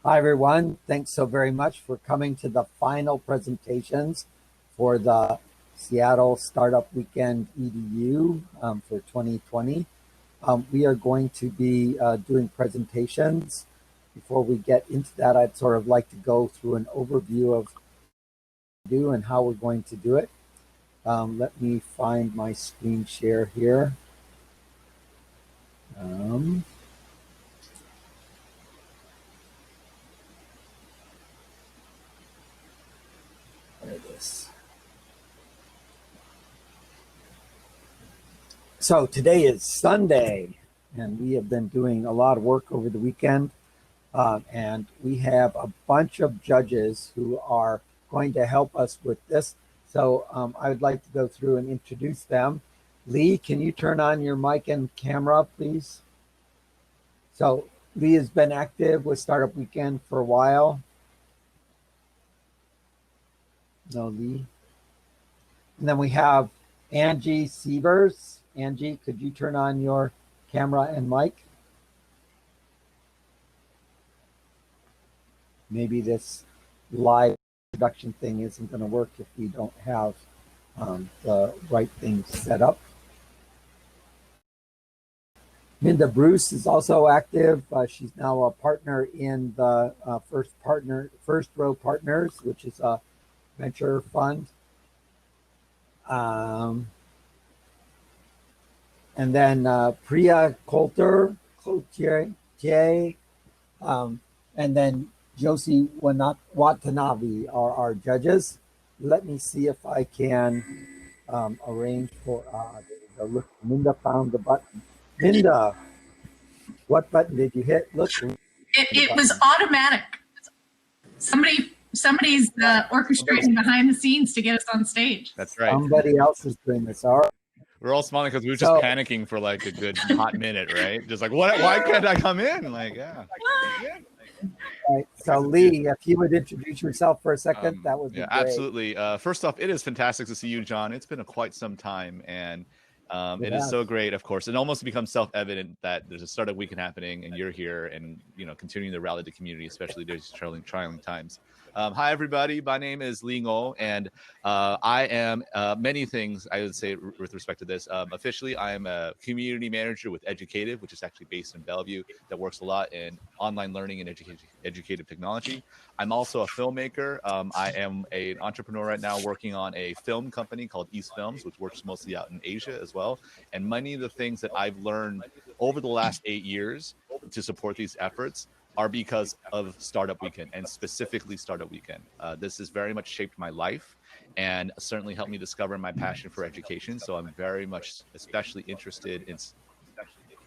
Hi, everyone. Thanks so very much for coming to the final presentations for the Seattle Startup Weekend EDU for 2020. We are going to be doing presentations. Before we get into that, I'd sort of like to go through an overview of what we do and how we're going to do it. Let me find my screen share here. There it is. So today is Sunday, and we have been doing a lot of work over the weekend. And we have a bunch of judges who are going to help us with this. So I would like to go through and introduce them. Lee, can you turn on your mic and camera, please? So Lee has been active with Startup Weekend for a while. No, Lee. And then we have Angie Sievers. Angie, could you turn on your camera and mic? Maybe this live production thing isn't going to work if we don't have the right things set up. Minda Bruce is also active. She's now a partner in the First Row Partners, which is a venture fund. And then Priya Cloutier, and then Josie Watanabe are our judges. Let me see if I can arrange for, look, Minda found the button. Minda, what button did you hit? Look. It was automatic. Somebody's orchestrating behind the scenes to get us on stage. That's right. Somebody else is doing this. All right. We're all smiling because we were just panicking for like a good hot minute, right? Just like, what? Why can't I come in? Like, yeah. Right. So Lee, if you would introduce yourself for a second, that would be great. Absolutely. First off, it is fantastic to see you, John. It's been quite some time, and it is so great, of course. It almost becomes self-evident that there's a startup weekend happening, and you're here, and continuing to rally the community, especially during these trying times. Hi, everybody. My name is Lee Ngo, and I am many things, I would say, with respect to this. Officially, I am a community manager with Educative, which is actually based in Bellevue, that works a lot in online learning and educative technology. I'm also a filmmaker. I am an entrepreneur right now working on a film company called East Films, which works mostly out in Asia as well. And many of the things that I've learned over the last 8 years to support these efforts are because of Startup Weekend, and specifically Startup Weekend. This has very much shaped my life and certainly helped me discover my passion for education. So I'm very much especially interested in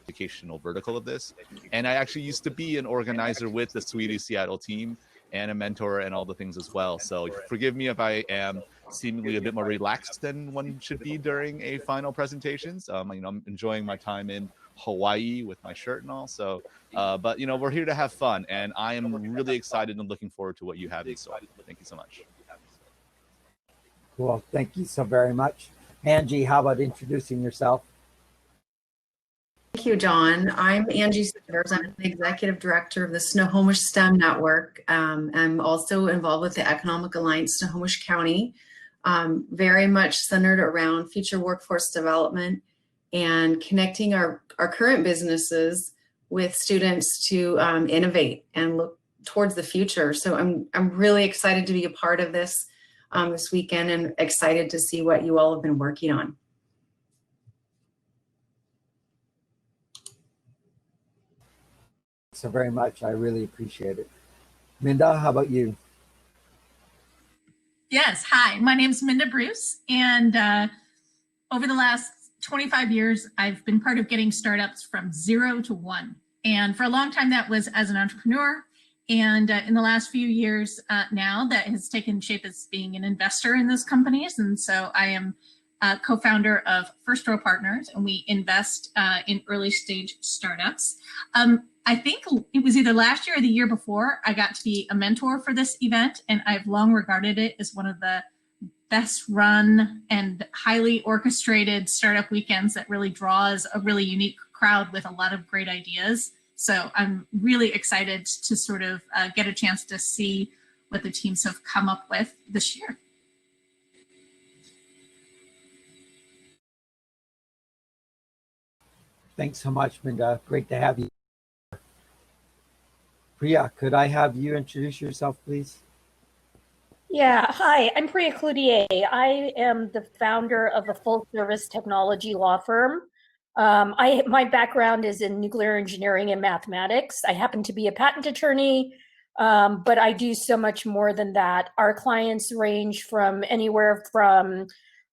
educational vertical of this. And I actually used to be an organizer with the Sweetie Seattle team and a mentor and all the things as well. So forgive me if I am seemingly a bit more relaxed than one should be during a final presentations. I'm enjoying my time in Hawaii with my shirt and all. So, but we're here to have fun, and I am really excited and looking forward to what you have in store. Thank you so much. Cool. Thank you so very much. Angie, how about introducing yourself? Thank you, John. I'm Angie Sievers. I'm the Executive Director of the Snohomish STEM Network. I'm also involved with the Economic Alliance Snohomish County, very much centered around future workforce development and connecting our current businesses with students to innovate and look towards the future. So I'm really excited to be a part of this this weekend, and excited to see what you all have been working on. So very much. I really appreciate it. Minda, how about you? Yes. Hi, my name is Minda Bruce, and over the last 25 years, I've been part of getting startups from 0 to 1. And for a long time, that was as an entrepreneur. And in the last few years now, that has taken shape as being an investor in those companies. And so I am co-founder of First Row Partners, and we invest in early stage startups. I think it was either last year or the year before I got to be a mentor for this event, and I've long regarded it as one of the best run and highly orchestrated startup weekends that really draws a really unique crowd with a lot of great ideas So I'm really excited to sort of get a chance to see what the teams have come up with this year. Thanks so much, Minda. Great to have you. Priya, could I have you introduce yourself, please? Yeah, hi, I'm Priya Cloutier. I am the founder of a full-service technology law firm. My background is in nuclear engineering and mathematics. I happen to be a patent attorney, but I do so much more than that. Our clients range from anywhere from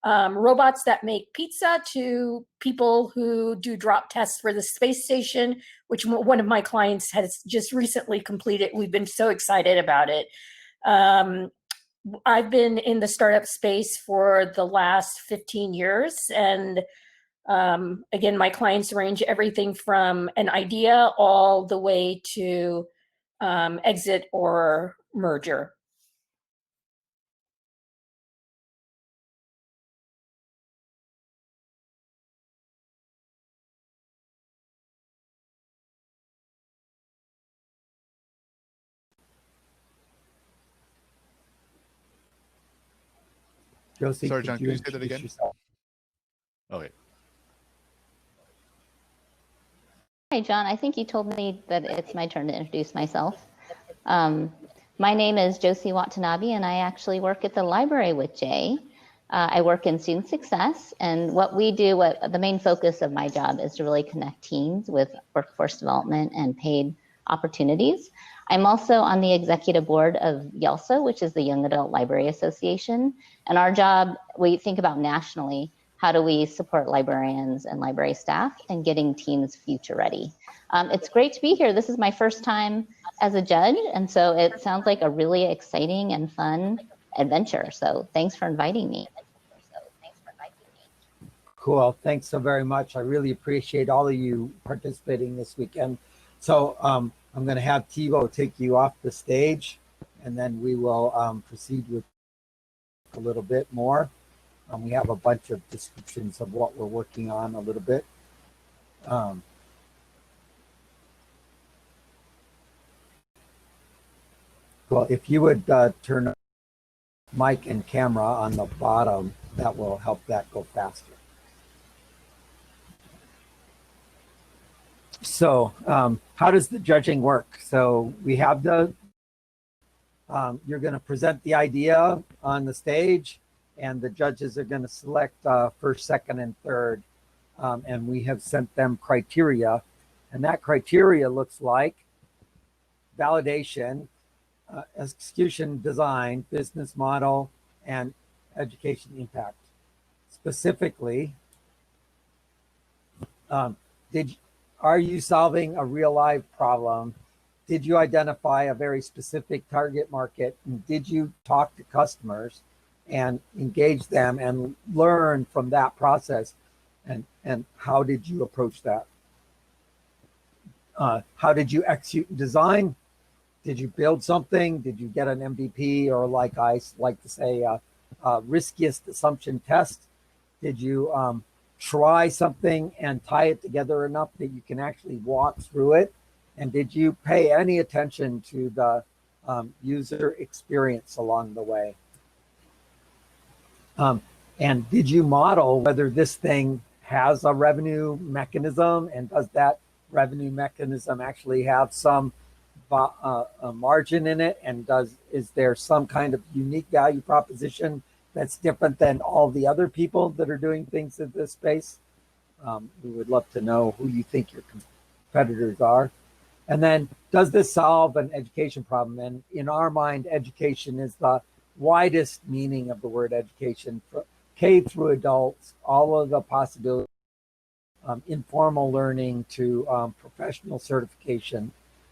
robots that make pizza to people who do drop tests for the space station, which one of my clients has just recently completed. We've been so excited about it. I've been in the startup space for the last 15 years. And again, my clients range everything from an idea all the way to exit or merger. Josie, Sorry, John, could you could you say that introduce again? yourself? Okay. Hi, John. I think you told me that it's my turn to introduce myself. My name is Josie Watanabe, and I actually work at the library with Jay. I work in student success, and what we do, the main focus of my job is to really connect teens with workforce development and paid opportunities. I'm also on the executive board of YALSA, which is the Young Adult Library Association. And our job, we think about nationally, how do we support librarians and library staff in getting teens future ready? It's great to be here. This is my first time as a judge, and so it sounds like a really exciting and fun adventure. So thanks for inviting me. Cool. Thanks so very much. I really appreciate all of you participating this weekend. So I'm going to have Thibaut take you off the stage, and then we will proceed with a little bit more. We have a bunch of descriptions of what we're working on a little bit. Well, if you would turn mic and camera on the bottom, that will help that go faster. So how does the judging work? So we have you're going to present the idea on the stage, and the judges are going to select first, second, and third. And we have sent them criteria. And that criteria looks like validation, execution design, business model, and education impact. Specifically, are you solving a real life problem? Did you identify a very specific target market? And did you talk to customers and engage them and learn from that process? And how did you approach that? How did you execute and design? Did you build something? Did you get an MVP, or like I like to say, riskiest assumption test? Did you try something and tie it together enough that you can actually walk through it? And did you pay any attention to the user experience along the way? And did you model whether this thing has a revenue mechanism, and does that revenue mechanism actually have some a margin in it, and is there some kind of unique value proposition that's different than all the other people that are doing things in this space? We would love to know who you think your competitors are. And then, does this solve an education problem? And in our mind, education is the widest meaning of the word education, K through adults, all of the possibilities, informal learning to professional certification.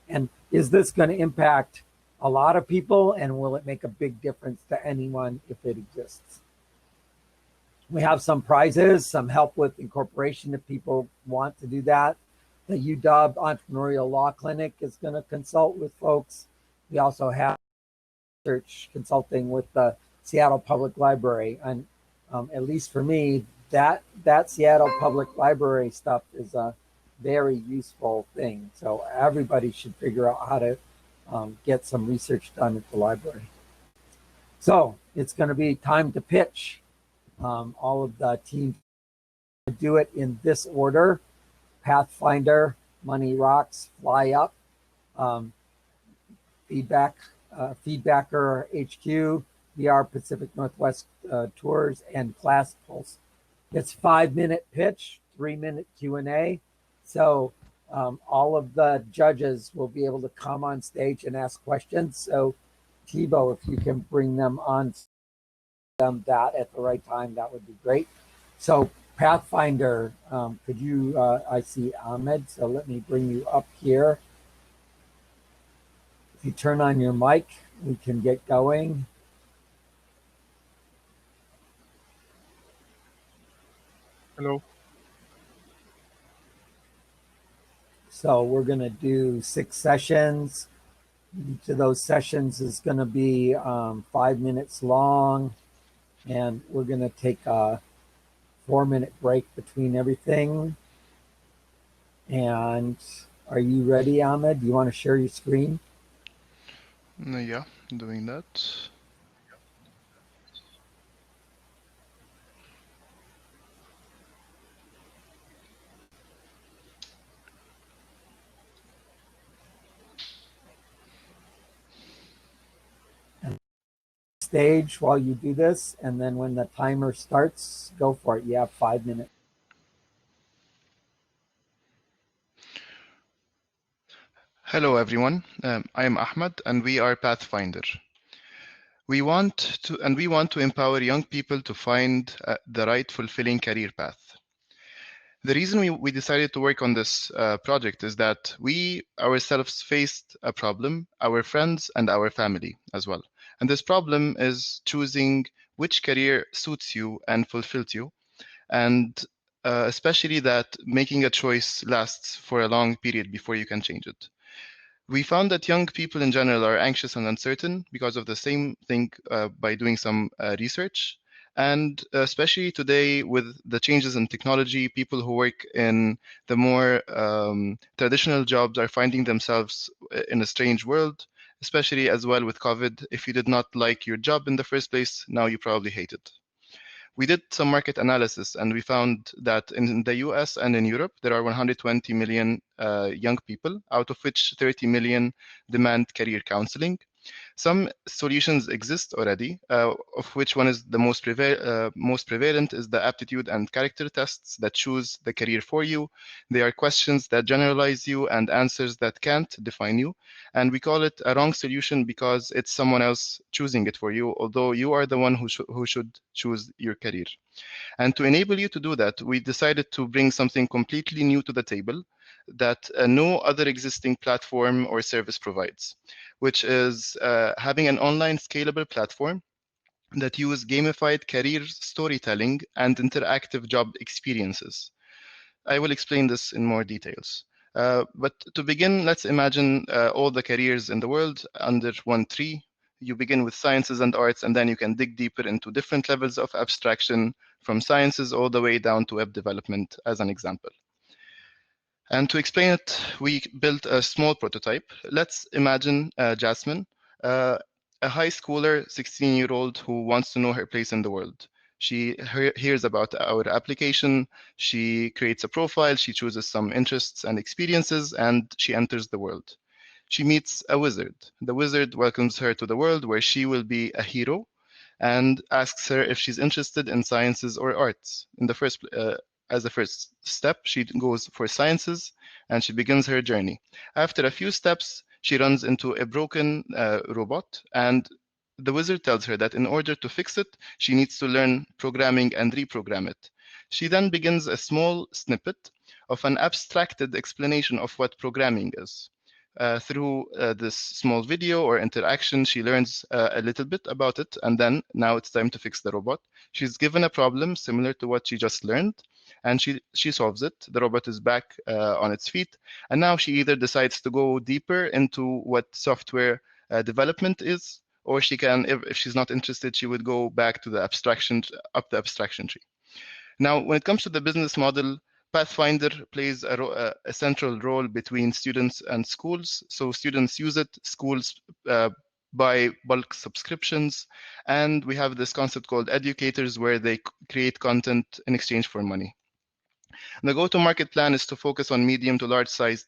And is this going to impact a lot of people, and will it make a big difference to anyone if it exists? We have some prizes, some help with incorporation if people want to do that. The UW Entrepreneurial Law Clinic is going to consult with folks. We also have research consulting with the Seattle Public Library. And at least for me, that Seattle Public Library stuff is very useful thing. So everybody should figure out how to get some research done at the library. So it's going to be time to pitch. All of the teams do it in this order: Pathfinder, Money Rocks, Fly Up, Feedbacker HQ, VR Pacific Northwest Tours, and Class Pulse. It's 5-minute pitch, 3-minute Q&A. So all of the judges will be able to come on stage and ask questions. So Thibaut, if you can bring them on that at the right time, that would be great. So Pathfinder, could you, I see Ahmed, so let me bring you up here. If you turn on your mic, we can get going. Hello. So we're going to do 6 sessions. Each of those sessions is going to be 5 minutes long. And we're going to take a 4-minute break between everything. And are you ready, Ahmed? Do you want to share your screen? Yeah, doing that. Stage while you do this, and then when the timer starts, go for it. You have 5 minutes. Hello, everyone. I am Ahmed, and we are Pathfinder. We want to empower young people to find the right fulfilling career path. The reason we decided to work on this project is that we ourselves faced a problem, our friends and our family as well. And this problem is choosing which career suits you and fulfills you, and especially that making a choice lasts for a long period before you can change it. We found that young people in general are anxious and uncertain because of the same thing by doing some research. And especially today with the changes in technology, people who work in the more traditional jobs are finding themselves in a strange world, especially as well with COVID. If you did not like your job in the first place, now you probably hate it. We did some market analysis and we found that in the US and in Europe, there are 120 million young people, out of which 30 million demand career counseling. Some solutions exist already, of which one is the most prevalent is the aptitude and character tests that choose the career for you. They are questions that generalize you and answers that can't define you. And we call it a wrong solution because it's someone else choosing it for you, although you are the one who should choose your career. And to enable you to do that, we decided to bring something completely new to the table that no other existing platform or service provides, which is having an online scalable platform that use gamified career storytelling and interactive job experiences. I will explain this in more details. But to begin, let's imagine all the careers in the world under one tree. You begin with sciences and arts, and then you can dig deeper into different levels of abstraction from sciences all the way down to web development as an example. And to explain it, we built a small prototype. Let's imagine Jasmine, a high schooler, 16-year-old who wants to know her place in the world. She hears about our application, she creates a profile, she chooses some interests and experiences, and she enters the world. She meets a wizard. The wizard welcomes her to the world where she will be a hero and asks her if she's interested in sciences or arts. As a first step, she goes for sciences and she begins her journey. After a few steps, she runs into a broken robot, and the wizard tells her that in order to fix it, she needs to learn programming and reprogram it. She then begins a small snippet of an abstracted explanation of what programming is. Through this small video or interaction, she learns a little bit about it, and then now it's time to fix the robot. She's given a problem similar to what she just learned, and she solves it. The robot is back on its feet, and now she either decides to go deeper into what software development is, or she can, if she's not interested, she would go back to the abstraction tree. Now, when it comes to the business model, Pathfinder plays a central role between students and schools. So students use it, schools buy bulk subscriptions, and we have this concept called educators where they create content in exchange for money. The go-to-market plan is to focus on medium to large-sized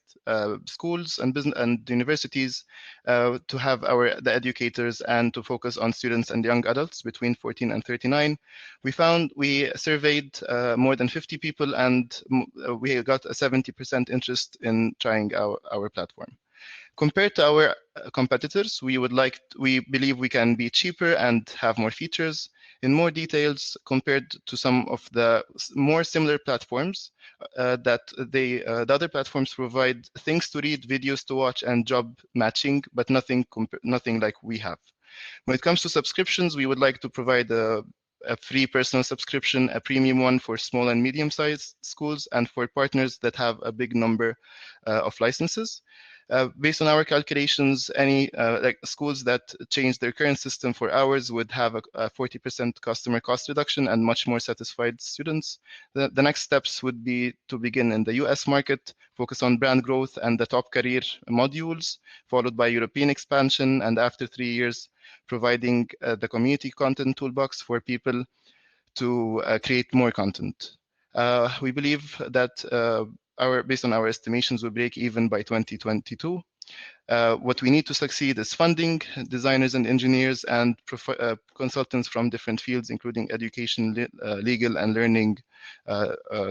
schools and business and universities to have the educators and to focus on students and young adults between 14 and 39. We surveyed more than 50 people, and we got a 70% interest in trying our platform. Compared to our competitors, we believe we can be cheaper and have more features. In more details, compared to some of the more similar platforms, the other platforms provide things to read, videos to watch, and job matching, but nothing like we have. When it comes to subscriptions, we would like to provide a free personal subscription, a premium one for small and medium-sized schools, and for partners that have a big number of licenses. Based on our calculations, any like schools that change their current system for hours would have a 40% customer cost reduction and much more satisfied students. The next steps would be to begin in the US market, focus on brand growth and the top career modules, followed by European expansion, and after 3 years, providing the community content toolbox for people to create more content. We believe that based on our estimations, we'll break even by 2022. What we need to succeed is funding, designers and engineers, and consultants from different fields, including education, legal, and learning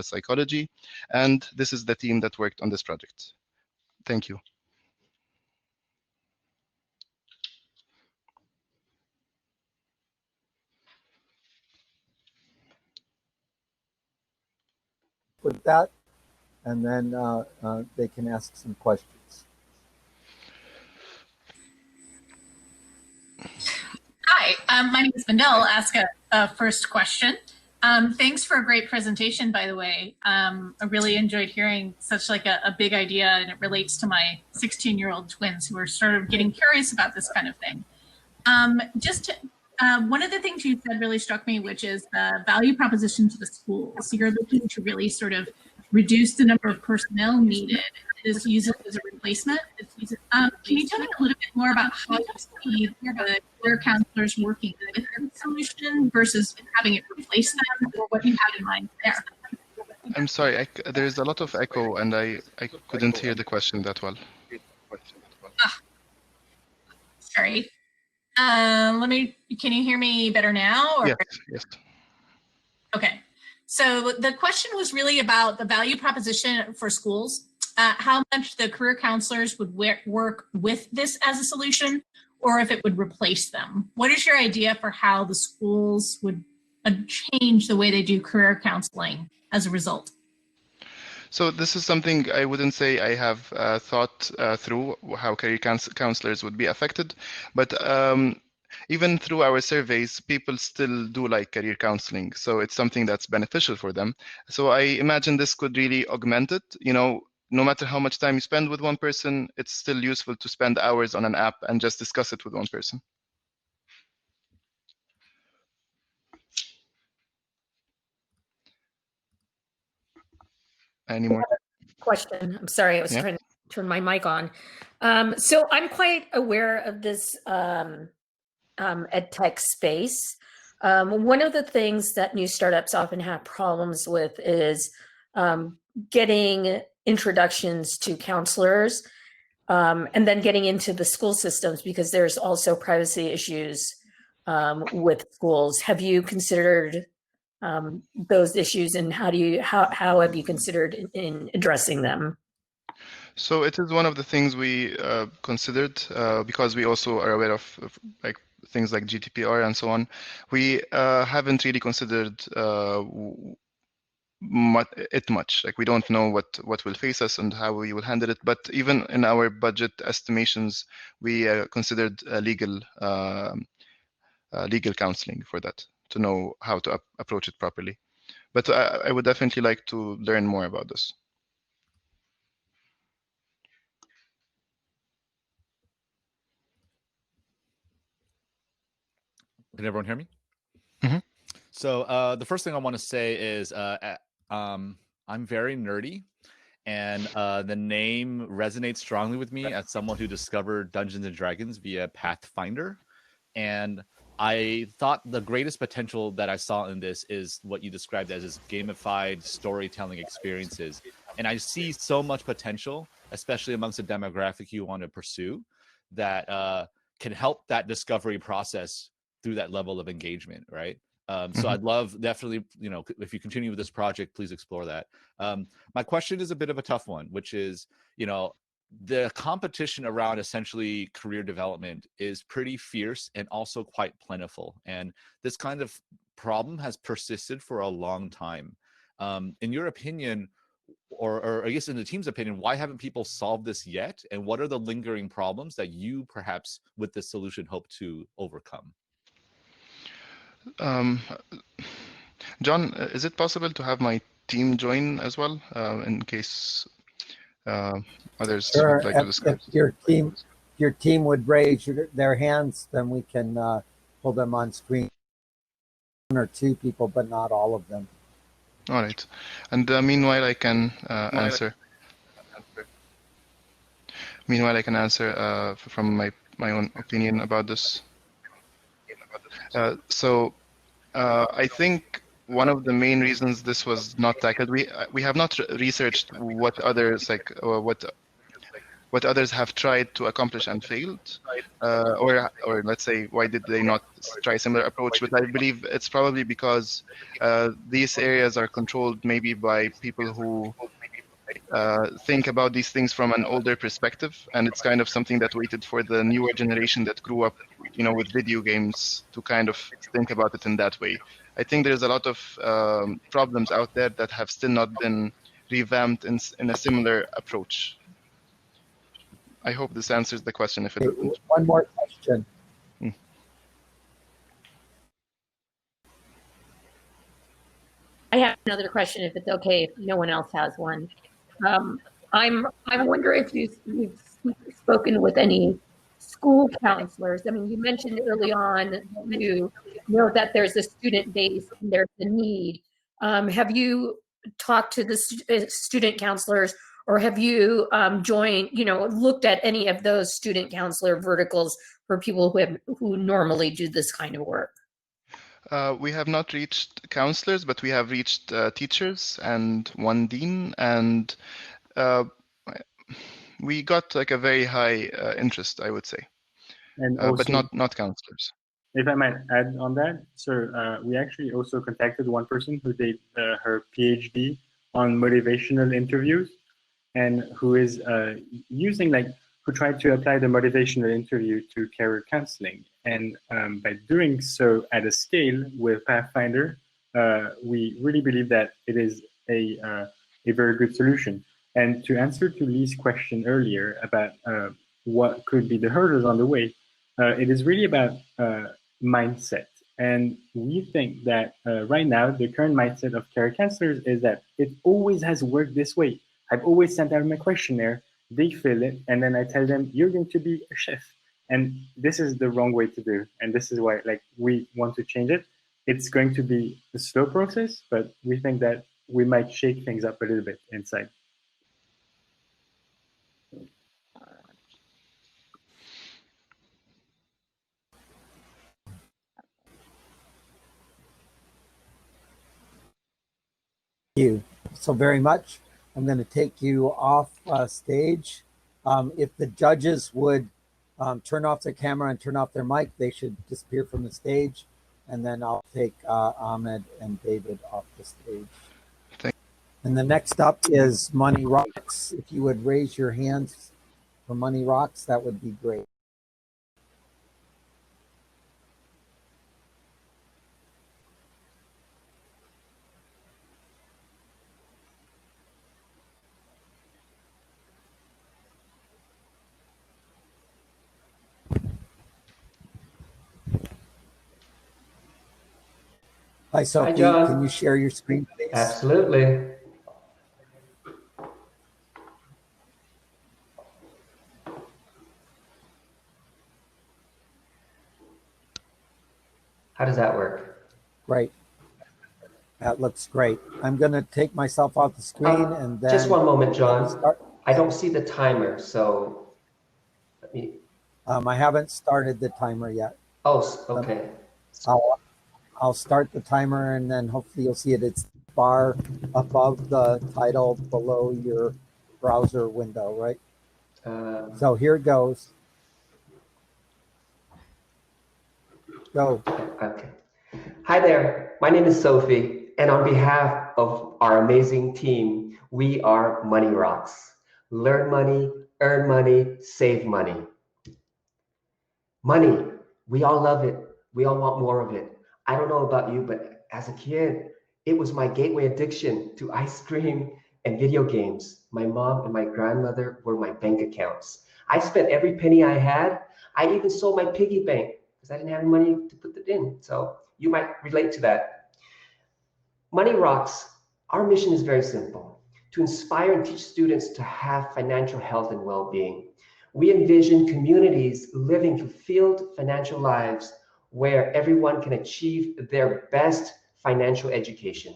psychology. And this is the team that worked on this project. Thank you. With that, and then they can ask some questions. Hi, my name is Mandel. I'll ask a first question. Thanks for a great presentation, by the way. I really enjoyed hearing such like a big idea, and it relates to my 16-year-old twins who are sort of getting curious about this kind of thing. One of the things you said really struck me, which is the value proposition to the schools. So you're looking to really sort of reduce the number of personnel needed, just use it as a replacement. Can you tell me a little bit more about how you see the career counselors working with the solution versus having it replace them, or what you had in mind there? I'm sorry, there's a lot of echo, and I couldn't hear the question that well. Sorry. Can you hear me better now? Or? Yes. Okay. So the question was really about the value proposition for schools, how much the career counselors would work with this as a solution, or if it would replace them. What is your idea for how the schools would change the way they do career counseling as a result? So this is something I wouldn't say I have thought through how career counselors would be affected, but even through our surveys, people still do like career counseling. So it's something that's beneficial for them. So I imagine this could really augment it. You know, no matter how much time you spend with one person, it's still useful to spend hours on an app and just discuss it with one person. Any more? Question. I'm sorry, I was trying to turn my mic on. So I'm quite aware of this ed tech space. One of the things that new startups often have problems with is getting introductions to counselors and then getting into the school systems, because there's also privacy issues with schools. Have you considered those issues, and how have you considered in addressing them? So it is one of the things we considered because we also are aware of like things like GDPR and so on. We haven't really considered much. Like, we don't know what will face us and how we will handle it. But even in our budget estimations, we considered legal counseling for that, to know how to approach it properly. But I would definitely like to learn more about this. Can everyone hear me? Mm-hmm. So the first thing I want to say is I'm very nerdy, and the name resonates strongly with me as someone who discovered Dungeons and Dragons via Pathfinder. And I thought the greatest potential that I saw in this is what you described as gamified storytelling experiences. And I see so much potential, especially amongst the demographic you want to pursue, that can help that discovery process through that level of engagement, right? So I'd love, definitely, if you continue with this project, please explore that. My question is a bit of a tough one, which is, the competition around essentially career development is pretty fierce and also quite plentiful. And this kind of problem has persisted for a long time. In your opinion, or I guess in the team's opinion, why haven't people solved this yet? And what are the lingering problems that you perhaps with this solution hope to overcome? John, is it possible to have my team join as well, in case others Sure. would like to discuss? If your team would raise their hands, then we can pull them on screen. One or two people, but not all of them. All right. And meanwhile, I can answer. Meanwhile, I can answer from my own opinion about this. I think one of the main reasons this was not tackled, we have not researched what others what others have tried to accomplish and failed, or let's say, why did they not try a similar approach? But I believe it's probably because these areas are controlled maybe by people who think about these things from an older perspective, and it's kind of something that waited for the newer generation that grew up, with video games to kind of think about it in that way. I think there's a lot of problems out there that have still not been revamped in a similar approach. I hope this answers the question. If it doesn't. One more question. I have another question, if it's okay, if no one else has one. I'm wondering if you've spoken with any school counselors. I mean, you mentioned early on that you know that there's a student base and there's a need. Have you talked to the student counselors, or have you joined, looked at any of those student counselor verticals for people who normally do this kind of work? We have not reached counselors, but we have reached teachers and one dean, and we got like a very high interest, I would say, and also, but not counselors. If I might add on that, so we actually also contacted one person who did her PhD on motivational interviews, and who is who tried to apply the motivational interview to career counseling. And by doing so at a scale with Pathfinder, we really believe that it is a very good solution. And to answer to Lee's question earlier about what could be the hurdles on the way, it is really about mindset. And we think that right now, the current mindset of career counselors is that it always has worked this way. I've always sent out my questionnaire, they fill it, and then I tell them, you're going to be a chef. And this is the wrong way to do. And this is why we want to change it. It's going to be a slow process, but we think that we might shake things up a little bit inside. Thank you so very much. I'm going to take you off stage. If the judges would turn off their camera and turn off their mic, they should disappear from the stage. And then I'll take Ahmed and David off the stage. And the next up is Money Rocks. If you would raise your hands for Money Rocks, that would be great. Hi, Sophie. Hi, John. Can you share your screen, please? Absolutely. How does that work? Great. That looks great. I'm going to take myself off the screen and then just one moment, John. start. I don't see the timer, so let me. I haven't started the timer yet. Oh, okay. I'll start the timer and then hopefully you'll see it. It's bar above the title below your browser window, right? So here it goes. Go. Okay. Hi there. My name is Sophie, and on behalf of our amazing team, we are Money Rocks. Learn money, earn money, save money. Money, we all love it. We all want more of it. I don't know about you, but as a kid, it was my gateway addiction to ice cream and video games. My mom and my grandmother were my bank accounts. I spent every penny I had. I even sold my piggy bank because I didn't have any money to put it in. So you might relate to that. Money Rocks, our mission is very simple: to inspire and teach students to have financial health and well-being. We envision communities living fulfilled financial lives where everyone can achieve their best financial education.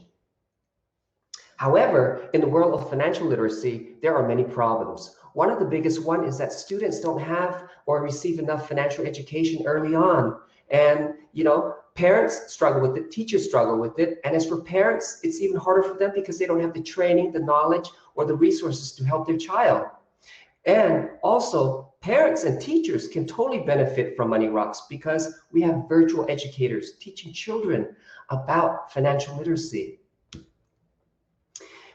However, in the world of financial literacy, there are many problems. One of the biggest one is that students don't have or receive enough financial education early on. And, parents struggle with it, teachers struggle with it. And as for parents, it's even harder for them because they don't have the training, the knowledge, or the resources to help their child. And also, parents and teachers can totally benefit from Money Rocks because we have virtual educators teaching children about financial literacy.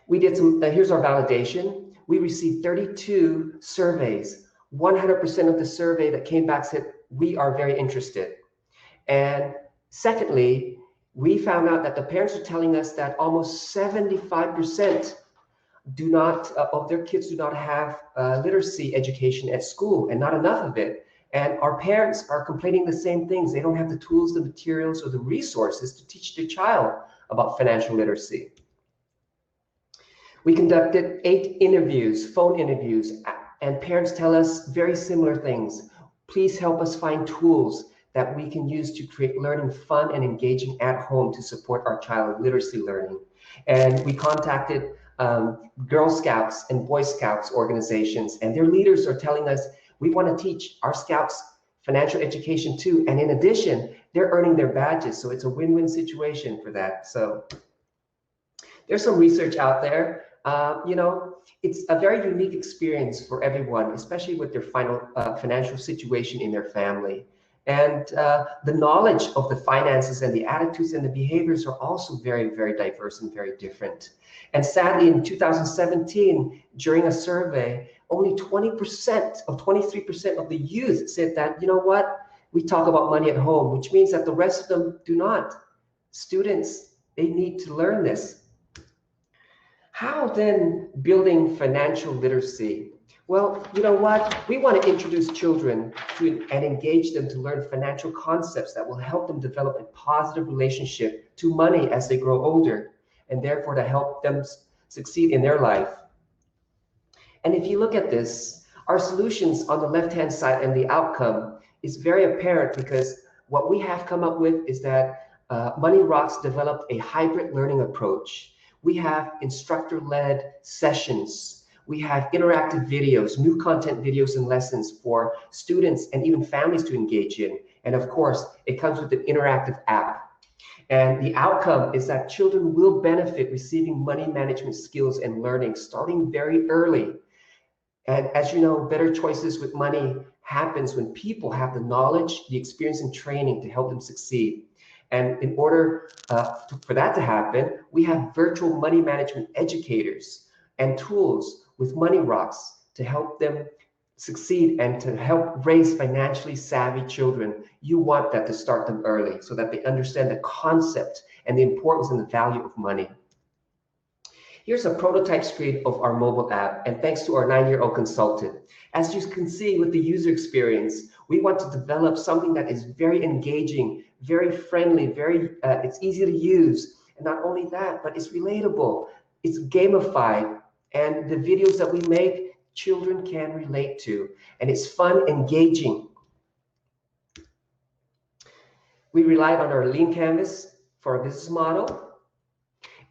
We did some, here's our validation. We received 32 surveys. 100% of the survey that came back said, we are very interested. And secondly, we found out that the parents are telling us that almost 75% of their kids do not have literacy education at school, and not enough of it. And our parents are complaining the same things. They don't have the tools, the materials, or the resources to teach their child about financial literacy. We conducted 8 interviews, phone interviews, and parents tell us very similar things. Please help us find tools that we can use to create learning fun and engaging at home to support our child literacy learning. And we contacted Girl Scouts and Boy Scouts organizations, and their leaders are telling us, we want to teach our scouts financial education too. And in addition, they're earning their badges. So it's a win-win situation for that. So there's some research out there. It's a very unique experience for everyone, especially with their financial situation in their family. And the knowledge of the finances and the attitudes and the behaviors are also very, very diverse and very different. And sadly, in 2017, during a survey, only 23% of the youth said that, you know what, we talk about money at home, which means that the rest of them do not. Students, they need to learn this. How then building financial literacy? Well, you know what? We want to introduce children to and engage them to learn financial concepts that will help them develop a positive relationship to money as they grow older, and therefore to help them succeed in their life. And if you look at this, our solutions on the left-hand side and the outcome is very apparent, because what we have come up with is that Money Rocks developed a hybrid learning approach. We have instructor-led sessions. We have interactive videos, new content videos and lessons for students and even families to engage in. And of course, it comes with an interactive app. And the outcome is that children will benefit receiving money management skills and learning starting very early. And as you know, better choices with money happens when people have the knowledge, the experience, and training to help them succeed. And in order for that to happen, we have virtual money management educators and tools with Money Rocks to help them succeed and to help raise financially savvy children. You want that to start them early so that they understand the concept and the importance and the value of money. Here's a prototype screen of our mobile app, and thanks to our 9-year-old consultant. As you can see with the user experience, we want to develop something that is very engaging, very friendly, it's easy to use. And not only that, but it's relatable, it's gamified, and the videos that we make, children can relate to, and it's fun, engaging. We relied on our lean canvas for our business model.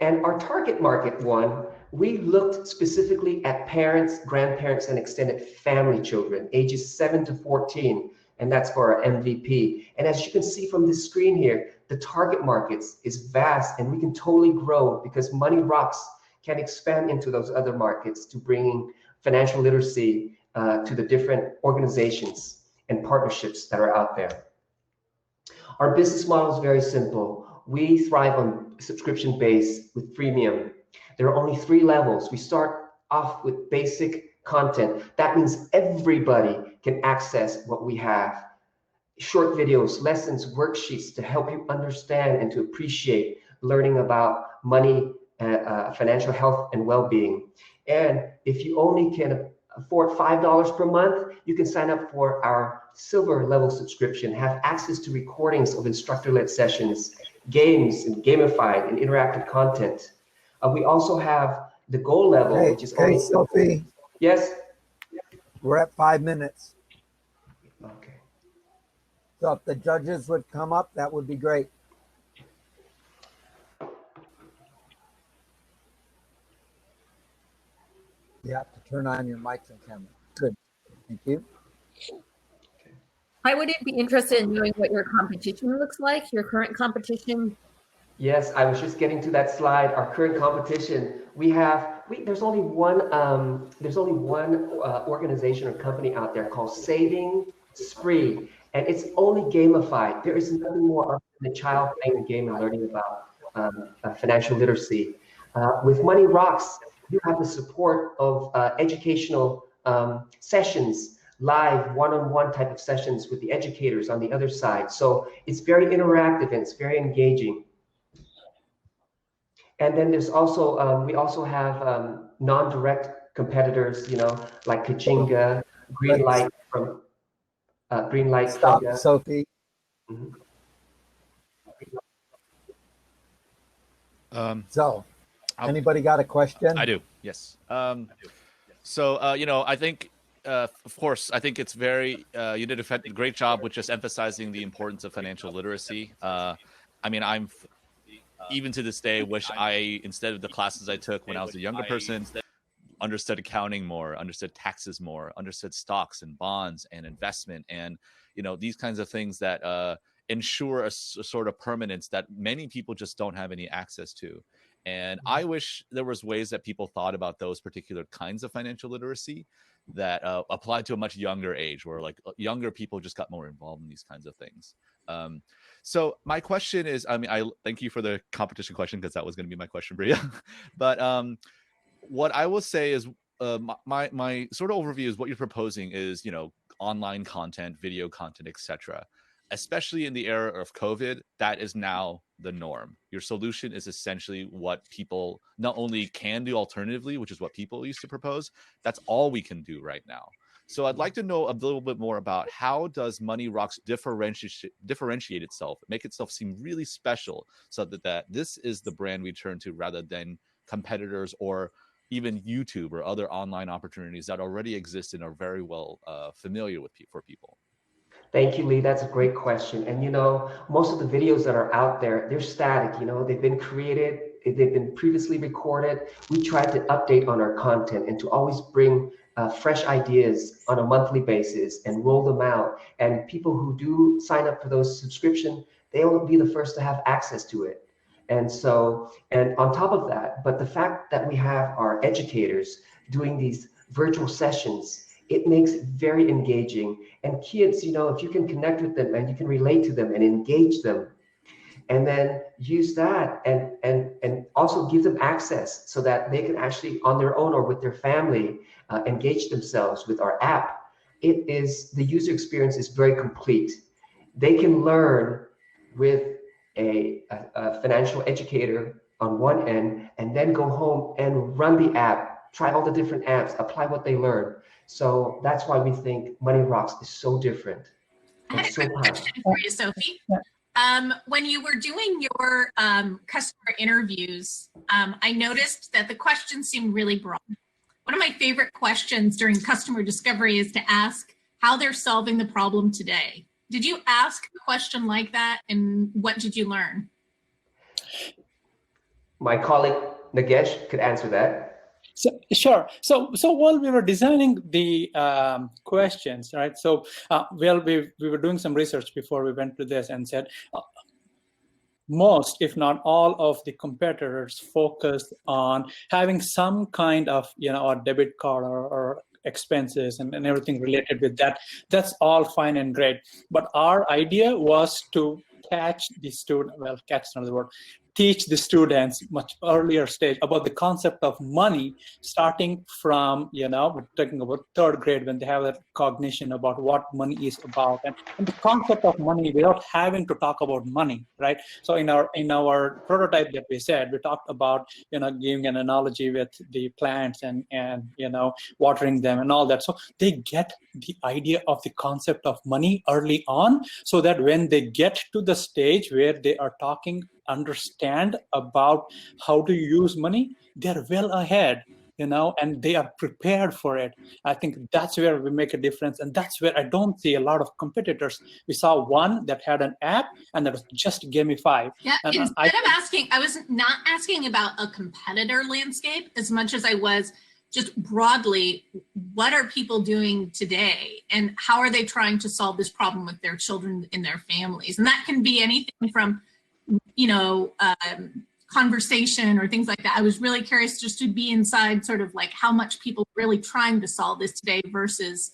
And our target market one, we looked specifically at parents, grandparents, and extended family children, ages 7 to 14, and that's for our MVP. And as you can see from this screen here, the target markets is vast, and we can totally grow because Money Rocks can expand into those other markets to bringing financial literacy to the different organizations and partnerships that are out there. Our business model is very simple. We thrive on subscription base with freemium. There are only 3 levels. We start off with basic content. That means everybody can access what we have. Short videos, lessons, worksheets to help you understand and to appreciate learning about money, financial health, and well-being. And if you only can afford $5 per month, you can sign up for our silver level subscription, have access to recordings of instructor-led sessions, games, and gamified and interactive content. We also have the gold level, which is only... Sophie. Yes? We're at 5 minutes. Okay. So if the judges would come up, that would be great. You have to turn on your mics and camera. Good. Thank you. I would be interested in knowing what your competition looks like, your current competition. Yes, I was just getting to that slide. Our current competition, there's only one organization or company out there called Saving Spree, and it's only gamified. There is nothing more than a child playing a game and learning about financial literacy. With Money Rocks, you have the support of educational sessions, live one-on-one type of sessions with the educators on the other side. So it's very interactive and it's very engaging. And then there's also, we also have non-direct competitors, you know, like Kajinga, Greenlight from Greenlight. Stop, Sophie. So, anybody got a question? I do, yes. So, you know, I think, of course, I think it's very, you did a great job with just emphasizing the importance of financial literacy. I mean, even to this day, wish I, instead of the classes I took when I was a younger person, understood accounting more, understood taxes more, understood stocks and bonds and investment and, you know, these kinds of things that ensure a sort of permanence that many people just don't have any access to. And I wish there was ways that people thought about those particular kinds of financial literacy that applied to a much younger age, where like younger people just got more involved in these kinds of things. So my question is, I mean, I thank you for the competition question because that was going to be my question for you. But what I will say is my sort of overview is what you're proposing is, you know, online content, video content, etc. Especially in the era of COVID, that is now the norm. Your solution is essentially what people not only can do alternatively, which is what people used to propose, that's all we can do right now. So I'd like to know a little bit more about how does Money Rocks differentiate itself, make itself seem really special so that this is the brand we turn to rather than competitors or even YouTube or other online opportunities that already exist and are very well familiar with for people. Thank you, Lee. That's a great question. And, you know, most of the videos that are out there, they're static, you know, they've been created, they've been previously recorded. We try to update on our content and to always bring fresh ideas on a monthly basis and roll them out. And people who do sign up for those subscriptions, they will be the first to have access to it. And so, and on top of that, but the fact that we have our educators doing these virtual sessions, it makes it very engaging. And kids, you know, if you can connect with them and you can relate to them and engage them, and then use that and also give them access so that they can actually on their own or with their family engage themselves with our app. It is, the user experience is very complete. They can learn with a financial educator on one end and then go home and run the app, try all the different apps, apply what they learn. So that's why we think Money Rocks is so different. I had a quick question for you, Sophie. When you were doing your customer interviews, I noticed that the questions seemed really broad. One of my favorite questions during customer discovery is to ask how they're solving the problem today. Did you ask a question like that, and what did you learn? my colleague Nagesh could answer that. So, sure. So while we were designing the questions, right? So, well, we were doing some research before we went to this and said most, if not all, of the competitors focused on having some kind of, a debit card or expenses and everything related with that. That's all fine and great. But our idea was to catch the student, well, catch is another word, teach the students much earlier stage about the concept of money, starting from, we're talking about third grade when they have that cognition about what money is about, and the concept of money without having to talk about money, right? So in our prototype that we said, we talked about, giving an analogy with the plants and watering them and all that. So they get the idea of the concept of money early on, so that when they get to the stage where they are understand about how to use money, they're well ahead, and they are prepared for it. I think that's where we make a difference, and that's where I don't see a lot of competitors. We saw one that had an app and that was just gamified. Yeah, and I was not asking about a competitor landscape as much as I was just broadly, what are people doing today and how are they trying to solve this problem with their children in their families? And that can be anything from conversation or things like that. I was really curious just to be inside sort of like how much people are really trying to solve this today versus,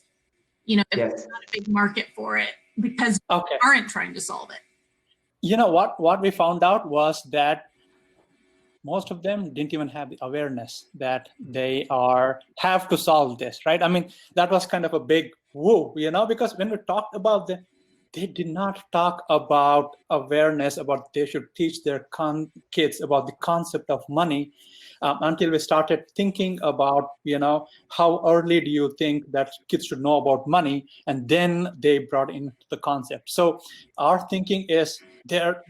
if there's not a big market for it because they aren't trying to solve it. What we found out was that most of them didn't even have the awareness that they have to solve this, right? I mean, that was kind of a big woo, because when we talked about they did not talk about awareness about they should teach their kids about the concept of money until we started thinking about, how early do you think that kids should know about money? And then they brought in the concept. So our thinking is they're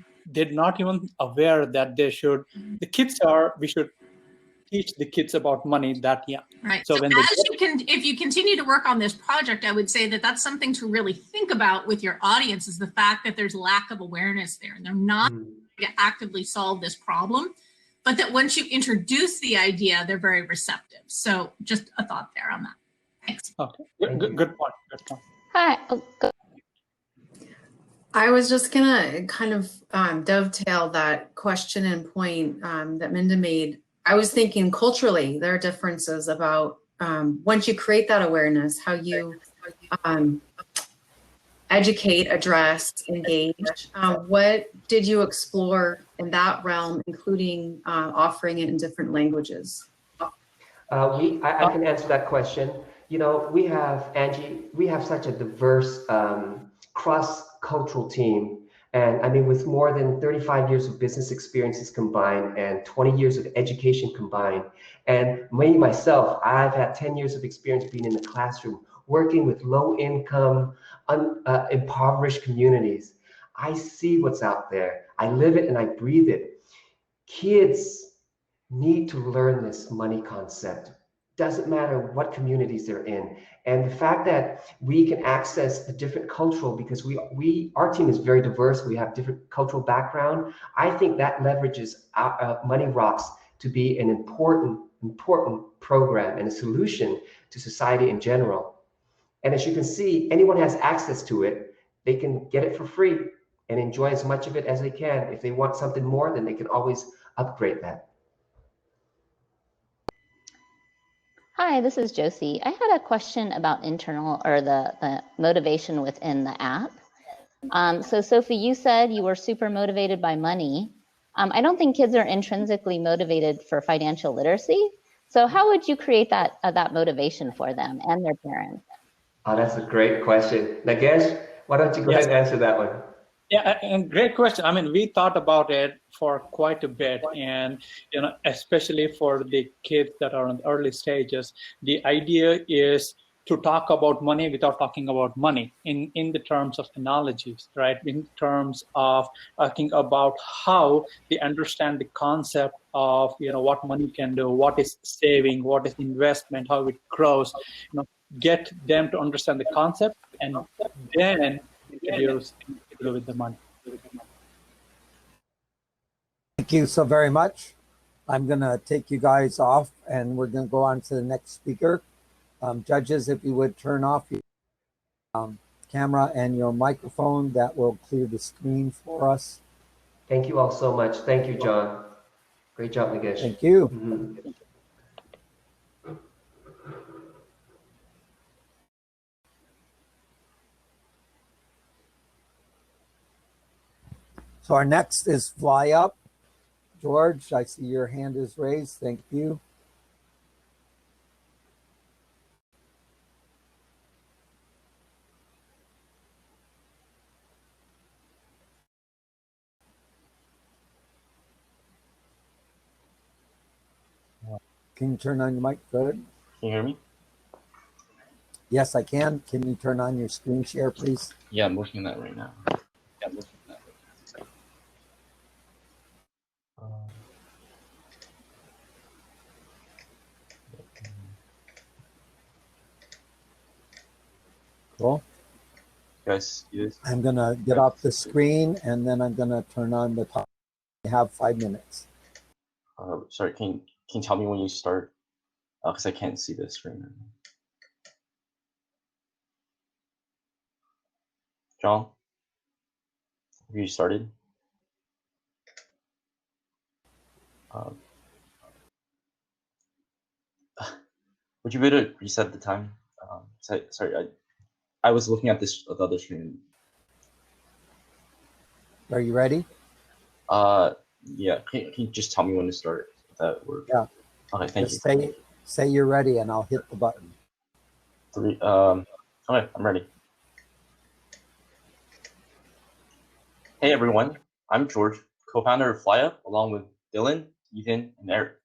not even aware that we should teach the kids about money that young. Right. So if you continue to work on this project, I would say that that's something to really think about with your audience, is the fact that there's lack of awareness there and they're not going to actively solve this problem, but that once you introduce the idea, they're very receptive. So just a thought there on that. Thanks. Okay. Good point. Hi. I was just gonna kind of dovetail that question and point that Minda made. I was thinking culturally, there are differences about once you create that awareness, how you educate, address, engage. What did you explore in that realm, including offering it in different languages? I can answer that question. We have, Angie, we have such a diverse cross-cultural team. And I mean, with more than 35 years of business experiences combined and 20 years of education combined, and myself, I've had 10 years of experience being in the classroom, working with low-income, impoverished communities. I see what's out there. I live it and I breathe it. Kids need to learn this money concept. Doesn't matter what communities they're in. And the fact that we can access the different cultural, because our team is very diverse, we have different cultural background. I think that leverages Money Rocks to be an important program and a solution to society in general. And as you can see, anyone has access to it. They can get it for free and enjoy as much of it as they can. If they want something more, then they can always upgrade that. Hi, this is Josie. I had a question about the motivation within the app. So Sophie, you said you were super motivated by money. I don't think kids are intrinsically motivated for financial literacy. So how would you create that motivation for them and their parents? Oh, that's a great question. Nagesh, why don't you go ahead and answer that one? Yeah, and great question. I mean, we thought about it for quite a bit, and especially for the kids that are in the early stages, the idea is to talk about money without talking about money in the terms of analogies, right? In terms of talking about how they understand the concept of what money can do, what is saving, what is investment, how it grows. Get them to understand the concept, and then introduce with the money. Thank you so very much. I'm going to take you guys off and we're going to go on to the next speaker. Judges, if you would turn off your camera and your microphone, that will clear the screen for us. Thank you all so much. Thank you, John. Great job, Nagesh. Thank you. Mm-hmm. So our next is Fly Up. George, I see your hand is raised. Thank you. Can you turn on your mic? Good. Can you hear me? Yes, I can. Can you turn on your screen share, please? Yeah, I'm working on that right now. Cool. Guys, I'm going to get off the screen and then I'm going to turn on the top. I have 5 minutes. Sorry, can you tell me when you start? Because I can't see the screen right now. John, have you started? Would you be able to reset the time? Sorry, I was looking at the other screen. Are you ready? Yeah. Can you just tell me when to start? If that works. Yeah. Okay, thank just you. Say you're ready and I'll hit the button. Okay, I'm ready. Hey everyone, I'm George, co-founder of FlyUp, along with Dylan, Ethan, and Eric.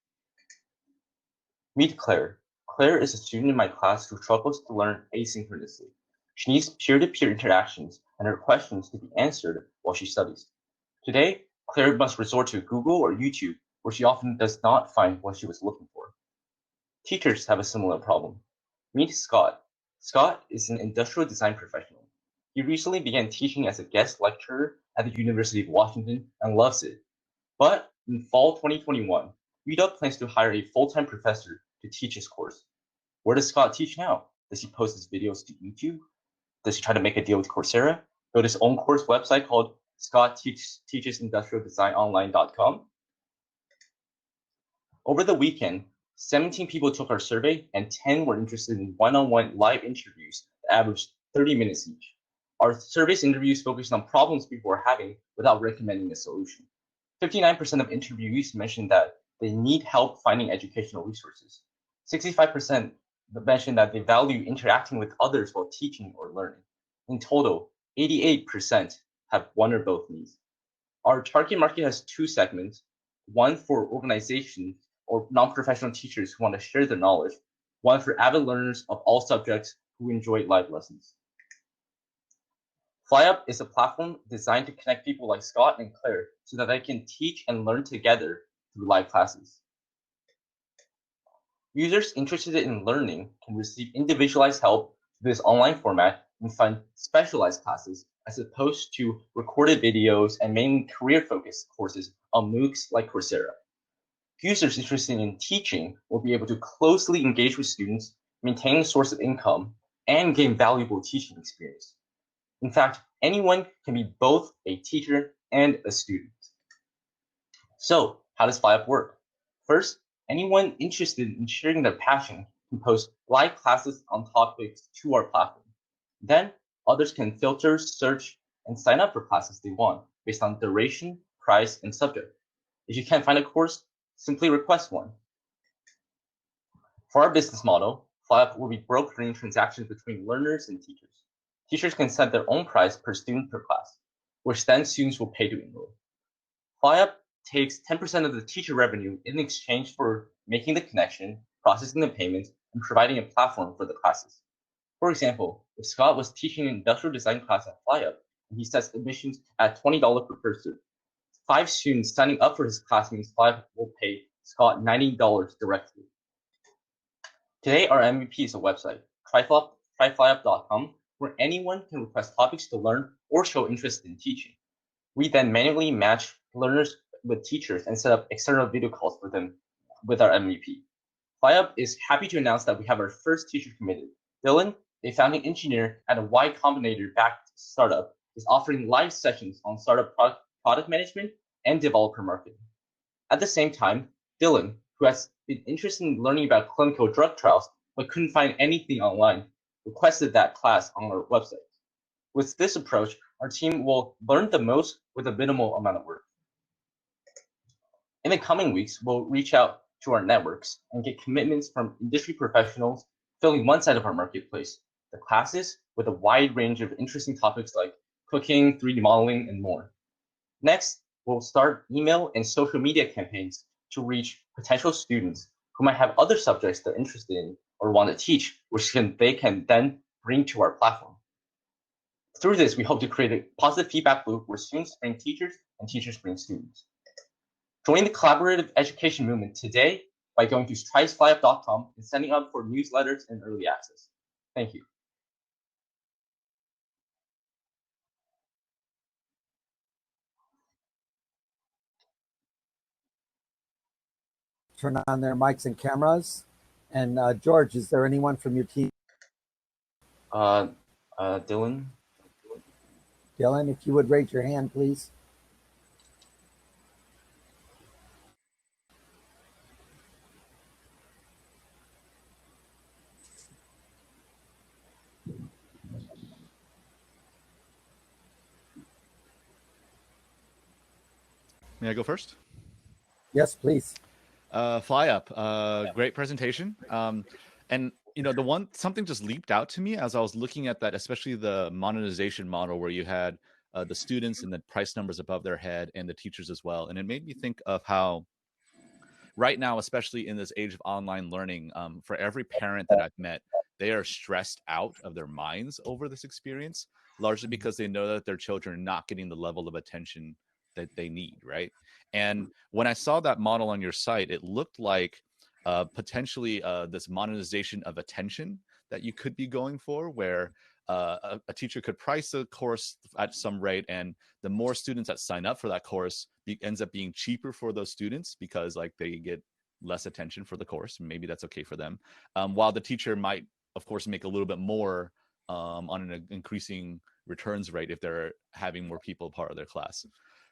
Meet Claire. Claire is a student in my class who struggles to learn asynchronously. She needs peer-to-peer interactions and her questions to be answered while she studies. Today, Claire must resort to Google or YouTube, where she often does not find what she was looking for. Teachers have a similar problem. Meet Scott. Scott is an industrial design professional. He recently began teaching as a guest lecturer at the University of Washington and loves it. But in fall 2021, UW plans to hire a full-time professor to teach his course. Where does Scott teach now? Does he post his videos to YouTube? Does he try to make a deal with Coursera? Build his own course website called ScottTeachesIndustrialDesignOnline.com? Over the weekend, 17 people took our survey and 10 were interested in one-on-one live interviews that averaged 30 minutes each. Our survey's interviews focused on problems people were having without recommending a solution. 59% of interviewees mentioned that they need help finding educational resources. 65% mentioned that they value interacting with others while teaching or learning. In total, 88% have one or both needs. Our target market has two segments, one for organizations or non-professional teachers who want to share their knowledge, one for avid learners of all subjects who enjoy live lessons. FlyUp is a platform designed to connect people like Scott and Claire so that they can teach and learn together through live classes. Users interested in learning can receive individualized help through this online format and find specialized classes as opposed to recorded videos and mainly career-focused courses on MOOCs like Coursera. Users interested in teaching will be able to closely engage with students, maintain a source of income, and gain valuable teaching experience. In fact, anyone can be both a teacher and a student. So, how does FlyUp work? First, anyone interested in sharing their passion can post live classes on topics to our platform. Then, others can filter, search, and sign up for classes they want based on duration, price, and subject. If you can't find a course, simply request one. For our business model, FlyUp will be brokering transactions between learners and teachers. Teachers can set their own price per student per class, which then students will pay to enroll. FlyUp takes 10% of the teacher revenue in exchange for making the connection, processing the payment, and providing a platform for the classes. For example, if Scott was teaching an industrial design class at FlyUp, and he sets admissions at $20 per person, 5 students signing up for his class means FlyUp will pay Scott $90 directly. Today, our MVP is a website, tryflyup.com, where anyone can request topics to learn or show interest in teaching. We then manually match learners with teachers and set up external video calls for them with our MVP. FlyUp is happy to announce that we have our first teacher committed. Dylan, a founding engineer at a Y Combinator-backed startup, is offering live sessions on startup product management and developer marketing. At the same time, Dylan, who has been interested in learning about clinical drug trials but couldn't find anything online, requested that class on our website. With this approach, our team will learn the most with a minimal amount of work. In the coming weeks, we'll reach out to our networks and get commitments from industry professionals filling one side of our marketplace, the classes with a wide range of interesting topics like cooking, 3D modeling, and more. Next, we'll start email and social media campaigns to reach potential students who might have other subjects they're interested in or want to teach, which they can then bring to our platform. Through this, we hope to create a positive feedback loop where students bring teachers and teachers bring students. Join the collaborative education movement today by going to trysflyup.com and signing up for newsletters and early access. Thank you. Turn on their mics and cameras. And George, is there anyone from your team? Dylan. Dylan, if you would raise your hand, please. May I go first? Yes, please. FlyUp, great presentation. And something just leaped out to me as I was looking at that, especially the monetization model where you had the students and the price numbers above their head and the teachers as well. And it made me think of how right now, especially in this age of online learning, for every parent that I've met, they are stressed out of their minds over this experience, largely because they know that their children are not getting the level of attention that they need, right? And when I saw that model on your site, it looked like potentially this monetization of attention that you could be going for, where a teacher could price a course at some rate, and the more students that sign up for that course ends up being cheaper for those students because like they get less attention for the course. Maybe that's okay for them, while the teacher might, of course, make a little bit more on an increasing returns rate if they're having more people part of their class.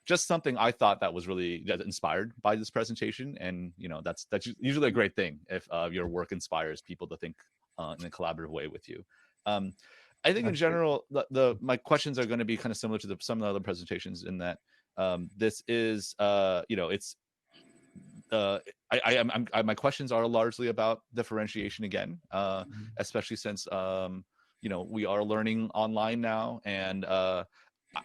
Just something I thought that was really inspired by this presentation, and that's usually a great thing if your work inspires people to think in a collaborative way with you. I think in general, my questions are going to be kind of similar to some of the other presentations in that this is it's my questions are largely about differentiation again, especially since we are learning online now, and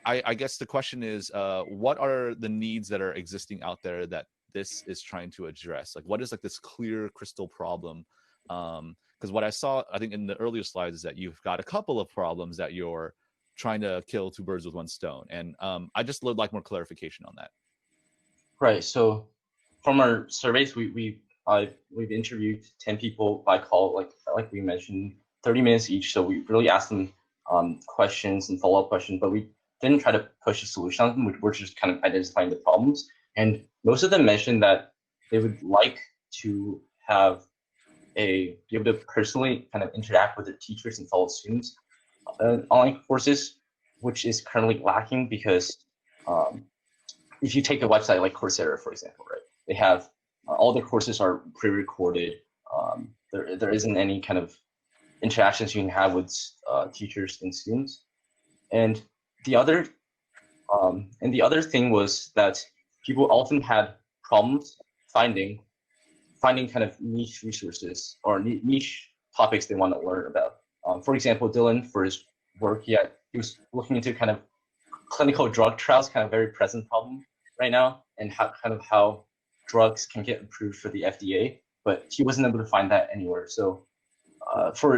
I guess the question is, what are the needs that are existing out there that this is trying to address? Like, what is like this clear crystal problem? Because what I saw, I think in the earlier slides, is that you've got a couple of problems that you're trying to kill two birds with one stone. And I just would like more clarification on that. Right. So from our surveys, we've interviewed 10 people by call, like we mentioned, 30 minutes each. So we really asked them questions and follow-up questions, but we didn't try to push a solution on them. We're just kind of identifying the problems. And most of them mentioned that they would like to be able to personally kind of interact with their teachers and fellow students online courses, which is currently lacking because if you take a website like Coursera, for example, right, they have all the courses are pre-recorded. There isn't any kind of interactions you can have with teachers and students. And the other thing was that people often had problems finding kind of niche resources or niche topics they want to learn about. For example, Dylan, for his work, he was looking into kind of clinical drug trials, kind of very present problem right now, and how drugs can get approved for the FDA, but he wasn't able to find that anywhere. So if you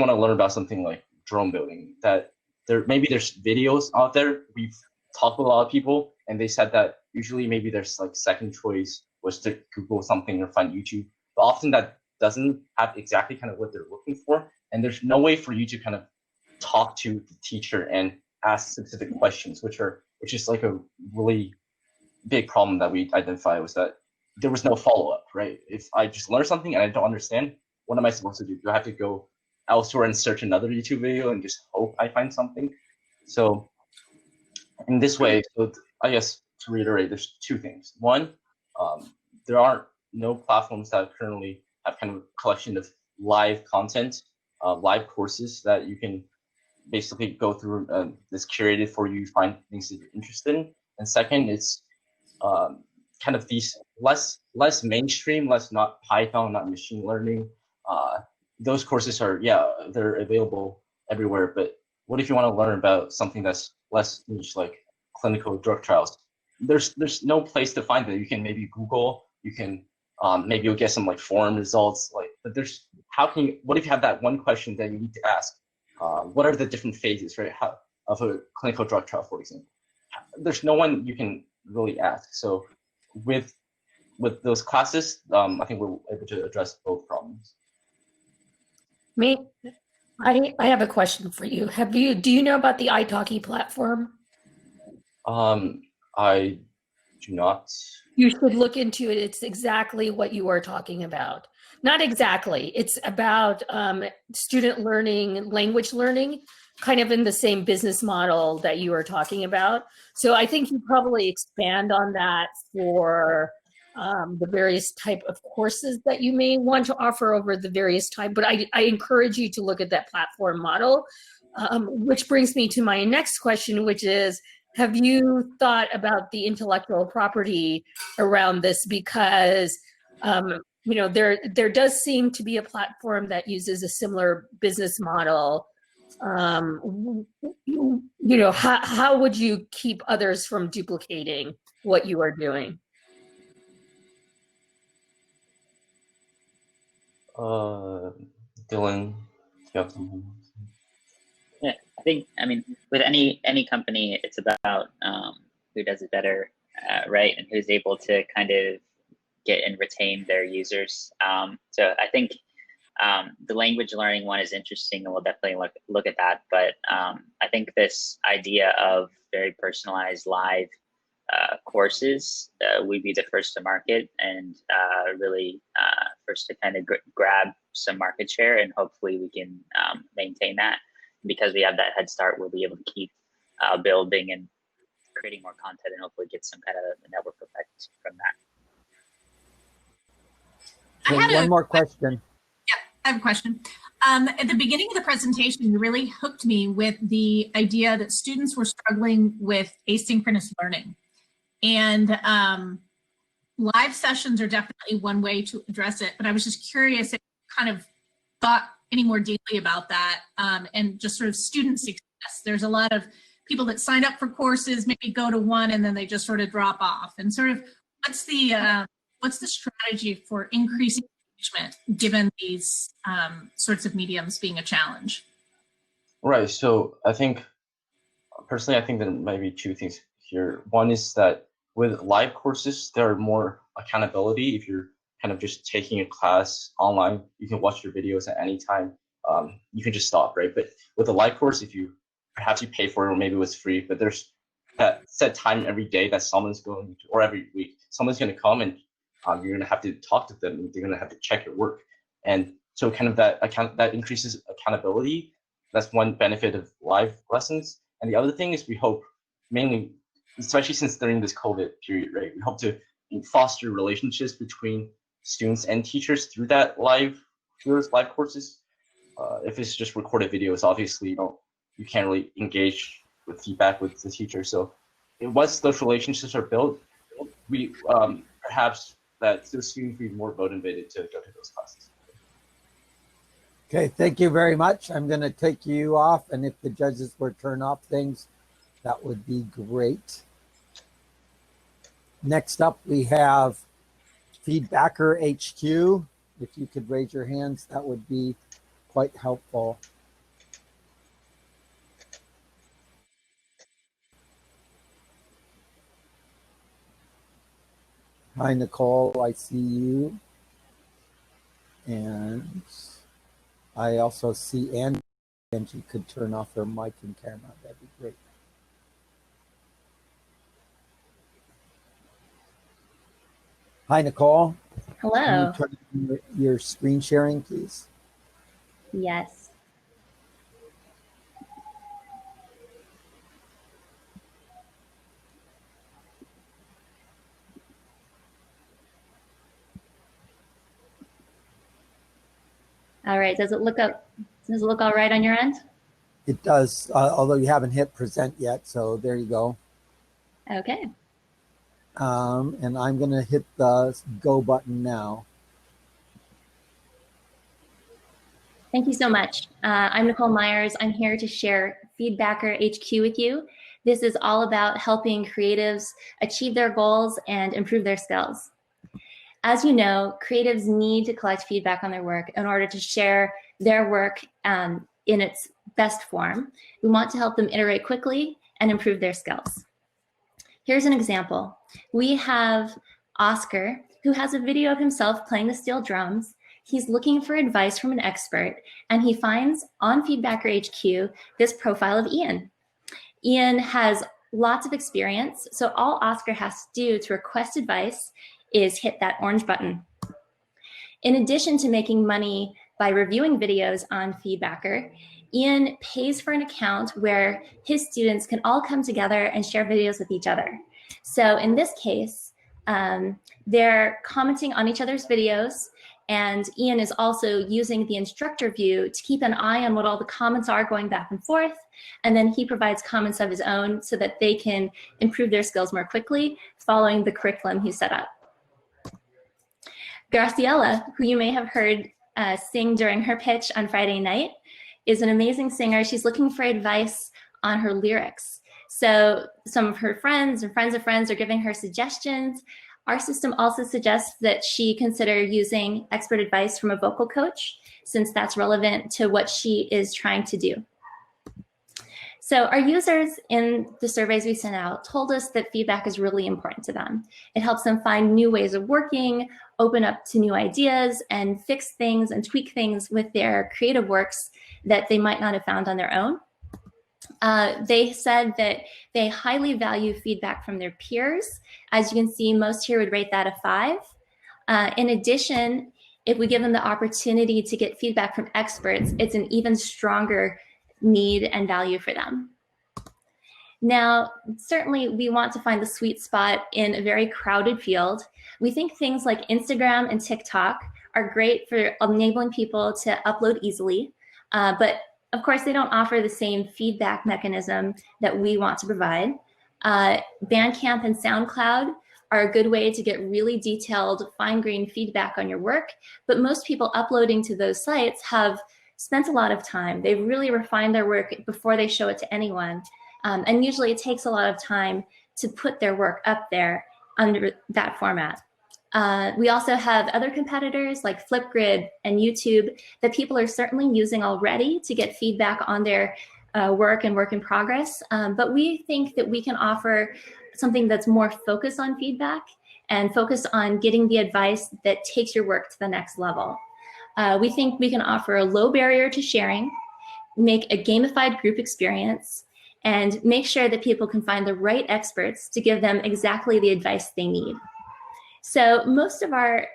want to learn about something like drone building, that there's videos out there. We've talked with a lot of people, and they said that usually maybe there's like second choice was to Google something or find YouTube, but often that doesn't have exactly kind of what they're looking for, and there's no way for you to kind of talk to the teacher and ask specific questions, which is like a really big problem that we identified was that there was no follow-up, right? If I just learn something and I don't understand, what am I supposed to do? Do I have to go elsewhere and search another YouTube video and just hope I find something? So in this way, so I guess to reiterate, there's two things. One, there aren't no platforms that currently have kind of a collection of live content, live courses that you can basically go through that's curated for you, find things that you're interested in. And second, it's kind of these less mainstream, less not Python, not machine learning. Those courses are, yeah, they're available everywhere. But what if you want to learn about something that's less niche, like clinical drug trials? There's no place to find that. You can maybe Google, you can maybe you'll get some like forum results, like, but there's what if you have that one question that you need to ask? What are the different phases, right, of a clinical drug trial, for example? There's no one you can really ask. So with those classes, I think we're able to address both problems. I have a question for you. Do you know about the italki platform? I do not. You should look into it. It's exactly what you are talking about. Not exactly. It's about student learning, language learning, kind of in the same business model that you are talking about. So I think you probably expand on that for the various type of courses that you may want to offer over the various time. But I encourage you to look at that platform model, which brings me to my next question, which is, have you thought about the intellectual property around this? Because you know, there does seem to be a platform that uses a similar business model. You know, how would you keep others from duplicating what you are doing? Dylan, do you have something? Yeah, I mean, with any company, it's about who does it better, right? And who's able to kind of get and retain their users. So I think the language learning one is interesting, and we'll definitely look at that. But I think this idea of very personalized live courses, we'd be the first to market and really first to kind of grab some market share, and hopefully we can maintain that. Because we have that head start, we'll be able to keep building and creating more content, and hopefully get some kind of network effect from that. I had one more question. Yeah, I have a question. At the beginning of the presentation, you really hooked me with the idea that students were struggling with asynchronous learning. And live sessions are definitely one way to address it, but I was just curious if you kind of thought any more deeply about that, and just sort of student success. There's a lot of people that sign up for courses, maybe go to one, and then they just sort of drop off. And sort of what's the strategy for increasing engagement given these sorts of mediums being a challenge? Right. So I think, personally, I think there might be two things here. One is that with live courses, there are more accountability. If you're kind of just taking a class online, you can watch your videos at any time. You can just stop, right? But with a live course, perhaps you pay for it, or maybe it was free, but there's that set time every day that someone's going to, or every week, someone's going to come and you're going to have to talk to them, and they're going to have to check your work. And so kind of that increases accountability. That's one benefit of live lessons. And the other thing is, we hope mainly, especially since during this COVID period, right, we hope to foster relationships between students and teachers through those live courses. If it's just recorded videos, obviously you can't really engage with feedback with the teacher. So once those relationships are built, we perhaps that the students will be more motivated to go to those classes. Okay, thank you very much. I'm going to take you off, and if the judges would turn off things, that would be great. Next up, we have Feedbacker HQ. If you could raise your hands, that would be quite helpful. Hi, Nicole, I see you. And I also see Angie. Angie could turn off her mic and camera. That'd be great. Hi, Nicole. Can Hello. you turn on your screen sharing, please? Yes. All right. Does it look all right on your end? It does, although you haven't hit present yet. So there you go. Okay. And I'm going to hit the go button now. Thank you so much. I'm Nicole Myers. I'm here to share Feedbacker HQ with you. This is all about helping creatives achieve their goals and improve their skills. As you know, creatives need to collect feedback on their work in order to share their work in its best form. We want to help them iterate quickly and improve their skills. Here's an example. We have Oscar, who has a video of himself playing the steel drums. He's looking for advice from an expert, and he finds on Feedbacker HQ this profile of Ian. Ian has lots of experience, so all Oscar has to do to request advice is hit that orange button. In addition to making money by reviewing videos on Feedbacker, Ian pays for an account where his students can all come together and share videos with each other. So in this case, they're commenting on each other's videos, and Ian is also using the instructor view to keep an eye on what all the comments are going back and forth, and then he provides comments of his own so that they can improve their skills more quickly following the curriculum he set up. Graciela, who you may have heard sing during her pitch on Friday night, is an amazing singer. She's looking for advice on her lyrics. So some of her friends and friends of friends are giving her suggestions. Our system also suggests that she consider using expert advice from a vocal coach, since that's relevant to what she is trying to do. So our users in the surveys we sent out told us that feedback is really important to them. It helps them find new ways of working, open up to new ideas, and fix things and tweak things with their creative works that they might not have found on their own. They said that they highly value feedback from their peers. As you can see, most here would rate that a 5. In addition, if we give them the opportunity to get feedback from experts, it's an even stronger need and value for them. Now, certainly we want to find the sweet spot in a very crowded field. We think things like Instagram and TikTok are great for enabling people to upload easily, but of course they don't offer the same feedback mechanism that we want to provide. Bandcamp and SoundCloud are a good way to get really detailed, fine-grained feedback on your work, but most people uploading to those sites have spent a lot of time. They've really refined their work before they show it to anyone. And usually it takes a lot of time to put their work up there under that format. We also have other competitors like Flipgrid and YouTube that people are certainly using already to get feedback on their work and work in progress. But we think that we can offer something that's more focused on feedback and focused on getting the advice that takes your work to the next level. We think we can offer a low barrier to sharing, make a gamified group experience, and make sure that people can find the right experts to give them exactly the advice they need. So most of our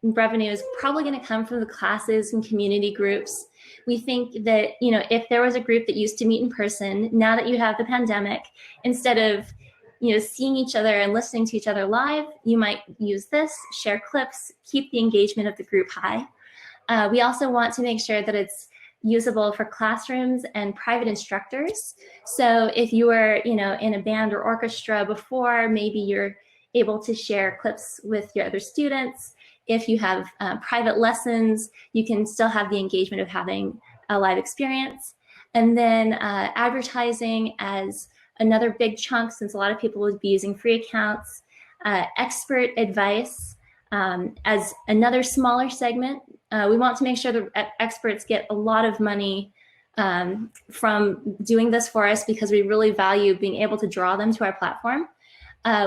revenue is probably going to come from the classes and community groups. We think that, you know, if there was a group that used to meet in person, now that you have the pandemic, instead of, you know, seeing each other and listening to each other live, you might use this, share clips, keep the engagement of the group high. We also want to make sure that it's usable for classrooms and private instructors. So if you were, you know, in a band or orchestra before, maybe you're able to share clips with your other students. If you have private lessons, you can still have the engagement of having a live experience. And then advertising as another big chunk, since a lot of people would be using free accounts. Expert advice as another smaller segment. We want to make sure that experts get a lot of money from doing this for us because we really value being able to draw them to our platform.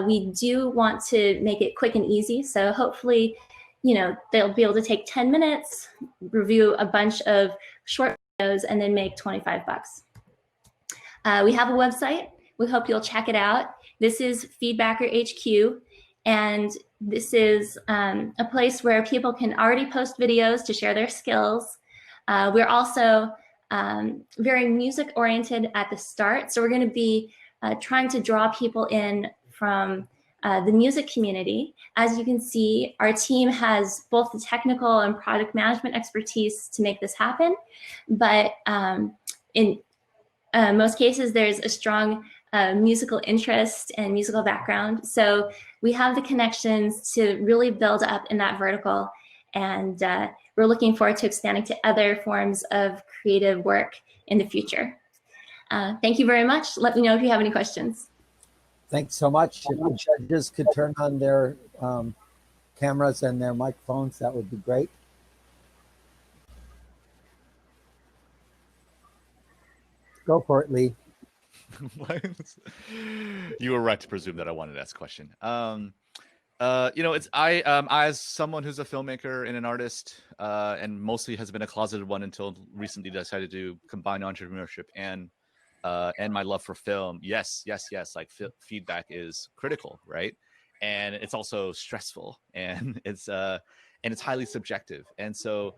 We do want to make it quick and easy. So hopefully, you know, they'll be able to take 10 minutes, review a bunch of short videos, and then make 25 bucks. We have a website. We hope you'll check it out. This is Feedbacker HQ. And this is a place where people can already post videos to share their skills. We're also very music oriented at the start. So we're going to be trying to draw people in from the music community. As you can see, our team has both the technical and product management expertise to make this happen. But in most cases, there's a strong musical interest and musical background. So we have the connections to really build up in that vertical. And we're looking forward to expanding to other forms of creative work in the future. Thank you very much. Let me know if you have any questions. Thanks so much. If the judges could turn on their cameras and their microphones, that would be great. Go for it, Lee. You were right to presume that I wanted to ask a question. It's as someone who's a filmmaker and an artist, and mostly has been a closeted one until recently decided to combine entrepreneurship and my love for film. Yes. Like feedback is critical, right? And it's also stressful, and it's highly subjective. And so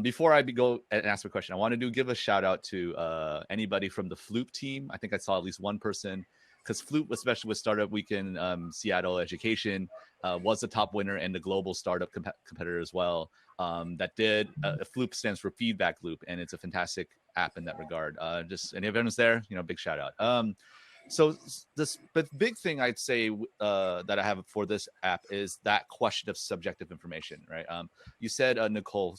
before I go and ask a question, I want to give a shout out to anybody from the Floop team. I think I saw at least one person, because Floop, especially with Startup Weekend Seattle Education, was the top winner and the global startup competitor as well. That did Floop stands for Feedback Loop, and it's a fantastic app in that regard. Just any everyone's there, big shout out. So the big thing I'd say that I have for this app is that question of subjective information, right? You said, Nicole,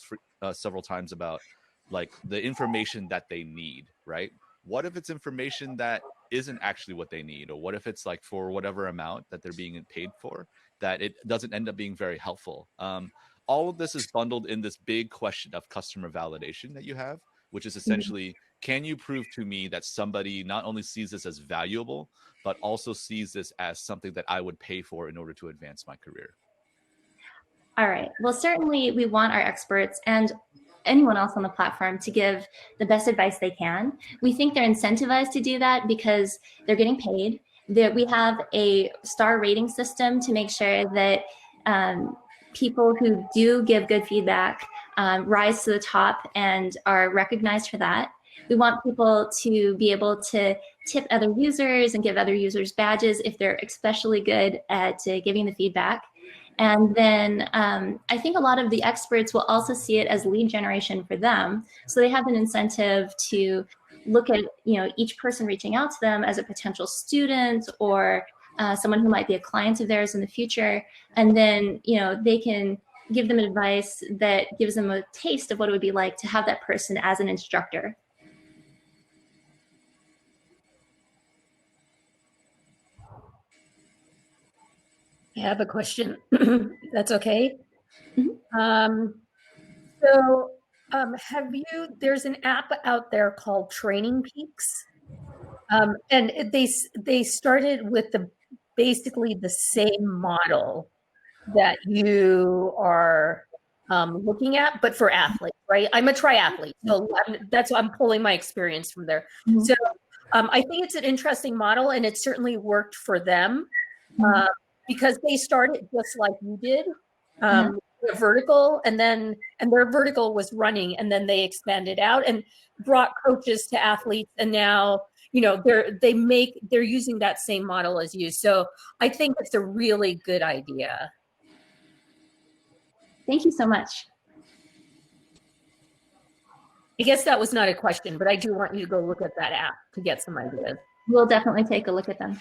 several times about like the information that they need, right? What if it's information that isn't actually what they need? Or what if it's like for whatever amount that they're being paid for, that it doesn't end up being very helpful? All of this is bundled in this big question of customer validation that you have, which is essentially, can you prove to me that somebody not only sees this as valuable, but also sees this as something that I would pay for in order to advance my career? All right. Well, certainly we want our experts and anyone else on the platform to give the best advice they can. We think they're incentivized to do that because they're getting paid. That we have a star rating system to make sure that people who do give good feedback rise to the top and are recognized for that. We want people to be able to tip other users and give other users badges if they're especially good at giving the feedback. And then I think a lot of the experts will also see it as lead generation for them. So they have an incentive to look at each person reaching out to them as a potential student or someone who might be a client of theirs in the future. And then they can give them advice that gives them a taste of what it would be like to have that person as an instructor. I have a question. That's okay. There's an app out there called Training Peaks. And they started with basically the same model that you are looking at, but for athletes, right? I'm a triathlete, so that's why I'm pulling my experience from there. So I think it's an interesting model, and it certainly worked for them because they started just like you did, vertical, and their vertical was running, and then they expanded out and brought coaches to athletes, and now they're using that same model as you. So I think it's a really good idea. Thank you so much. I guess that was not a question, but I do want you to go look at that app to get some ideas. We'll definitely take a look at them.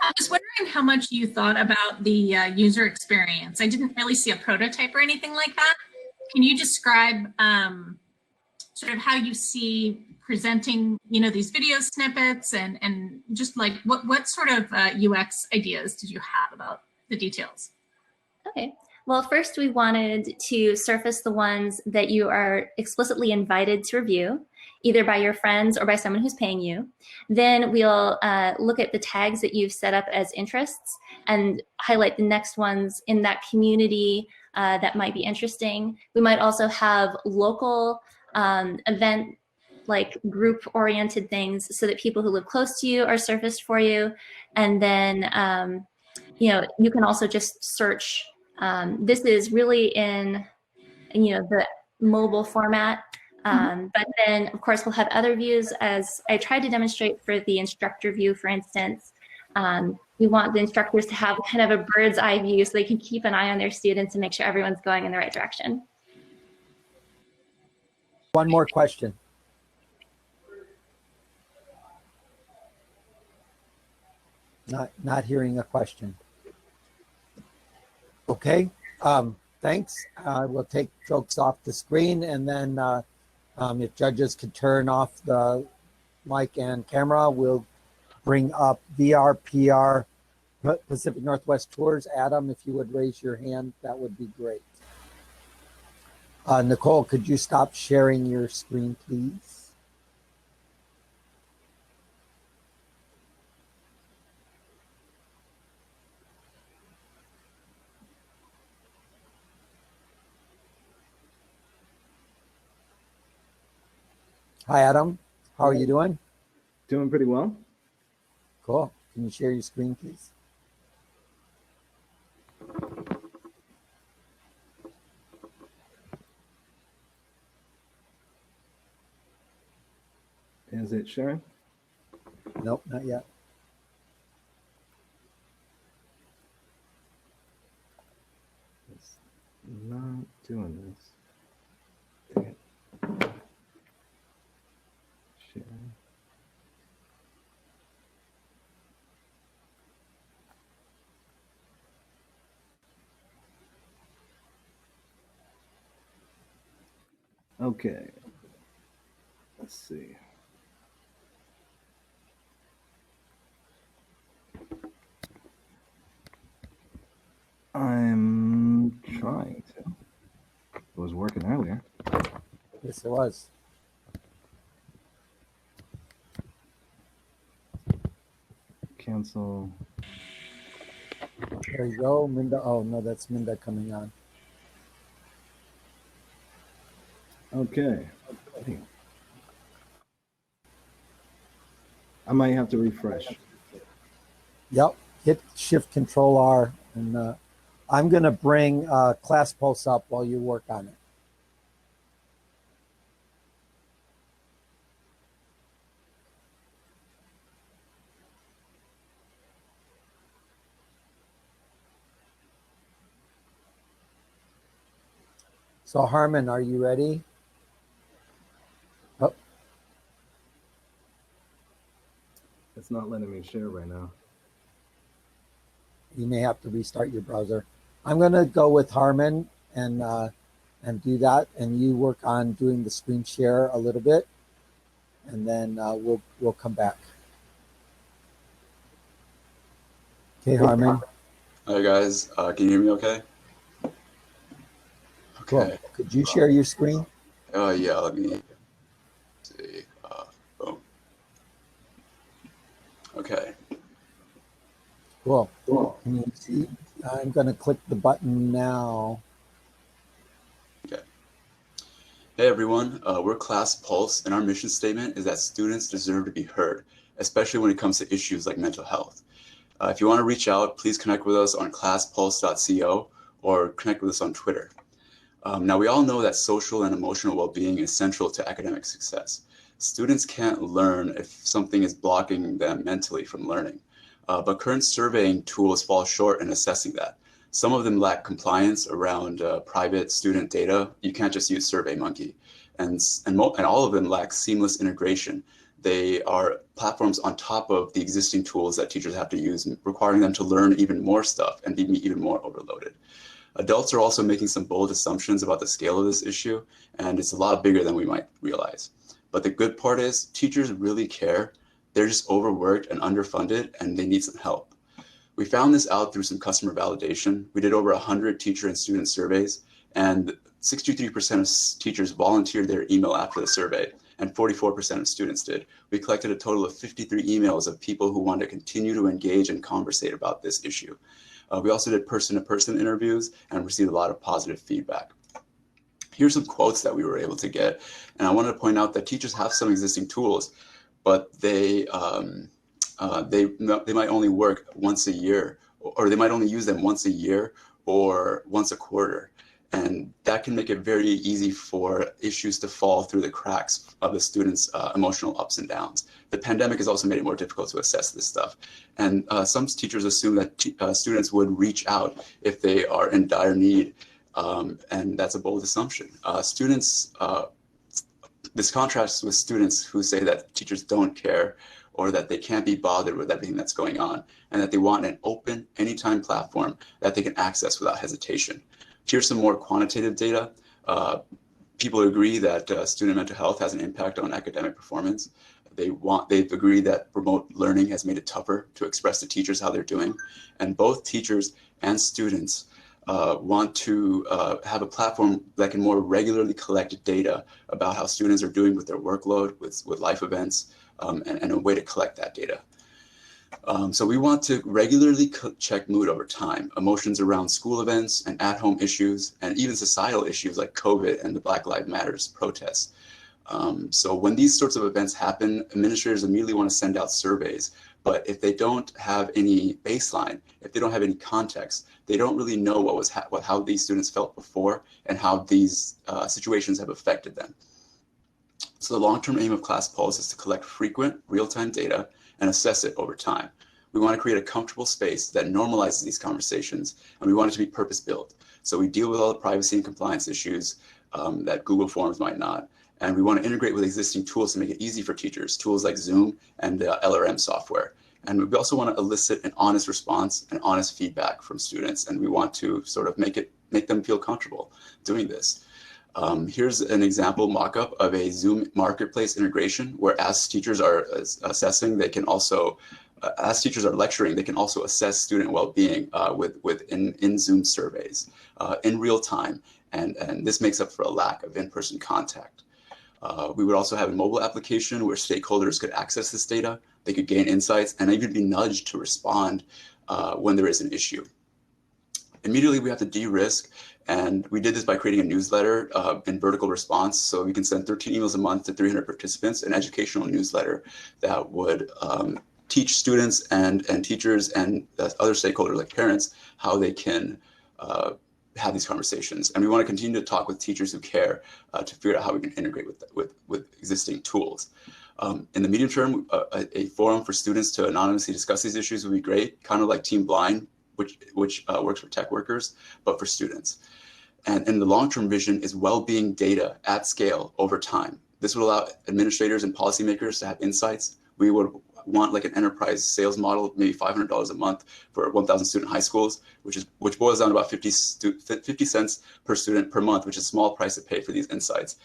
I was wondering how much you thought about the user experience. I didn't really see a prototype or anything like that. Can you describe sort of how you see presenting, these video snippets and just like what sort of UX ideas did you have about the details? Okay. Well, first we wanted to surface the ones that you are explicitly invited to review, either by your friends or by someone who's paying you. Then we'll look at the tags that you've set up as interests and highlight the next ones in that community that might be interesting. We might also have local event like group oriented things so that people who live close to you are surfaced for you. And then, you can also just search. This is really in, the mobile format. But then, of course, we'll have other views, as I tried to demonstrate for the instructor view, for instance. We want the instructors to have kind of a bird's eye view so they can keep an eye on their students and make sure everyone's going in the right direction. One more question. Not hearing a question. Okay, thanks. We'll take folks off the screen, and then if judges could turn off the mic and camera, we'll bring up VRPR Pacific Northwest Tours. Adam, if you would raise your hand, that would be great. Nicole, could you stop sharing your screen, please? Hi, Adam. How are you doing? Doing pretty well. Cool. Can you share your screen, please? Is it sharing? Nope, not yet. It's not doing this. Dang it. Sharing. Okay. Let's see. I'm trying to. It was working earlier. Yes, it was. Cancel. There you go, Minda. Oh, no, that's Minda coming on. Okay. I might have to refresh. Yep, hit Shift Control R, and I'm going to bring Class Pulse up while you work on it. So Harmon, are you ready? Oh. It's not letting me share right now. You may have to restart your browser. I'm going to go with Harmon and do that, and you work on doing the screen share a little bit, and then we'll come back. Okay, Harmon. Hi guys, can you hear me okay? Cool. Could you share your screen? Yeah, let me see. Boom. Okay. Cool. Can you see? I'm going to click the button now. Okay. Hey everyone, we're Class Pulse, and our mission statement is that students deserve to be heard, especially when it comes to issues like mental health. If you want to reach out, please connect with us on classpulse.co or connect with us on Twitter. Now, we all know that social and emotional well-being is central to academic success. Students can't learn if something is blocking them mentally from learning, but current surveying tools fall short in assessing that. Some of them lack compliance around private student data. You can't just use SurveyMonkey. And all of them lack seamless integration. They are platforms on top of the existing tools that teachers have to use, requiring them to learn even more stuff and be even more overloaded. Adults are also making some bold assumptions about the scale of this issue, and it's a lot bigger than we might realize. But the good part is teachers really care. They're just overworked and underfunded, and they need some help. We found this out through some customer validation. We did over 100 teacher and student surveys, and 63% of teachers volunteered their email after the survey, and 44% of students did. We collected a total of 53 emails of people who wanted to continue to engage and conversate about this issue. We also did person-to-person interviews and received a lot of positive feedback. Here's some quotes that we were able to get. And I wanted to point out that teachers have some existing tools, but they might only work once a year, or they might only use them once a year or once a quarter. And that can make it very easy for issues to fall through the cracks of the students' emotional ups and downs. The pandemic has also made it more difficult to assess this stuff. And some teachers assume that students would reach out if they are in dire need. And that's a bold assumption. This contrasts with students who say that teachers don't care or that they can't be bothered with everything that's going on, and that they want an open, anytime platform that they can access without hesitation. Here's some more quantitative data. People agree that student mental health has an impact on academic performance. They agree that remote learning has made it tougher to express to teachers how they're doing. And both teachers and students want to have a platform that can more regularly collect data about how students are doing with their workload, with life events, and a way to collect that data. So we want to regularly check mood over time, emotions around school events and at-home issues, and even societal issues like COVID and the Black Lives Matter protests. So when these sorts of events happen, administrators immediately want to send out surveys. But if they don't have any baseline, if they don't have any context, they don't really know how these students felt before and how these situations have affected them. So the long-term aim of Class Pulse is to collect frequent, real-time data and assess it over time. We want to create a comfortable space that normalizes these conversations, and we want it to be purpose-built. So we deal with all the privacy and compliance issues that Google Forms might not. And we want to integrate with existing tools to make it easy for teachers, tools like Zoom and LRM software. And we also want to elicit an honest response and honest feedback from students. And we want to sort of make them feel comfortable doing this. Here's an example mock-up of a Zoom marketplace integration where as teachers are assessing, they can also, as teachers are lecturing, they can also assess student well-being in Zoom surveys in real time. And this makes up for a lack of in-person contact. We would also have a mobile application where stakeholders could access this data, they could gain insights, and even be nudged to respond when there is an issue. Immediately, we have to de-risk, and we did this by creating a newsletter in vertical response. So we can send 13 emails a month to 300 participants, an educational newsletter that would teach students and teachers and other stakeholders like parents how they can have these conversations. And we want to continue to talk with teachers who care to figure out how we can integrate with existing tools. In the medium term, a forum for students to anonymously discuss these issues would be great, kind of like Team Blind, which works for tech workers, but for students. And the long-term vision is well-being data at scale over time. This would allow administrators and policymakers to have insights. We would want like an enterprise sales model, maybe $500 a month for 1,000 student high schools, which boils down to about 50 cents per student per month, which is a small price to pay for these insights.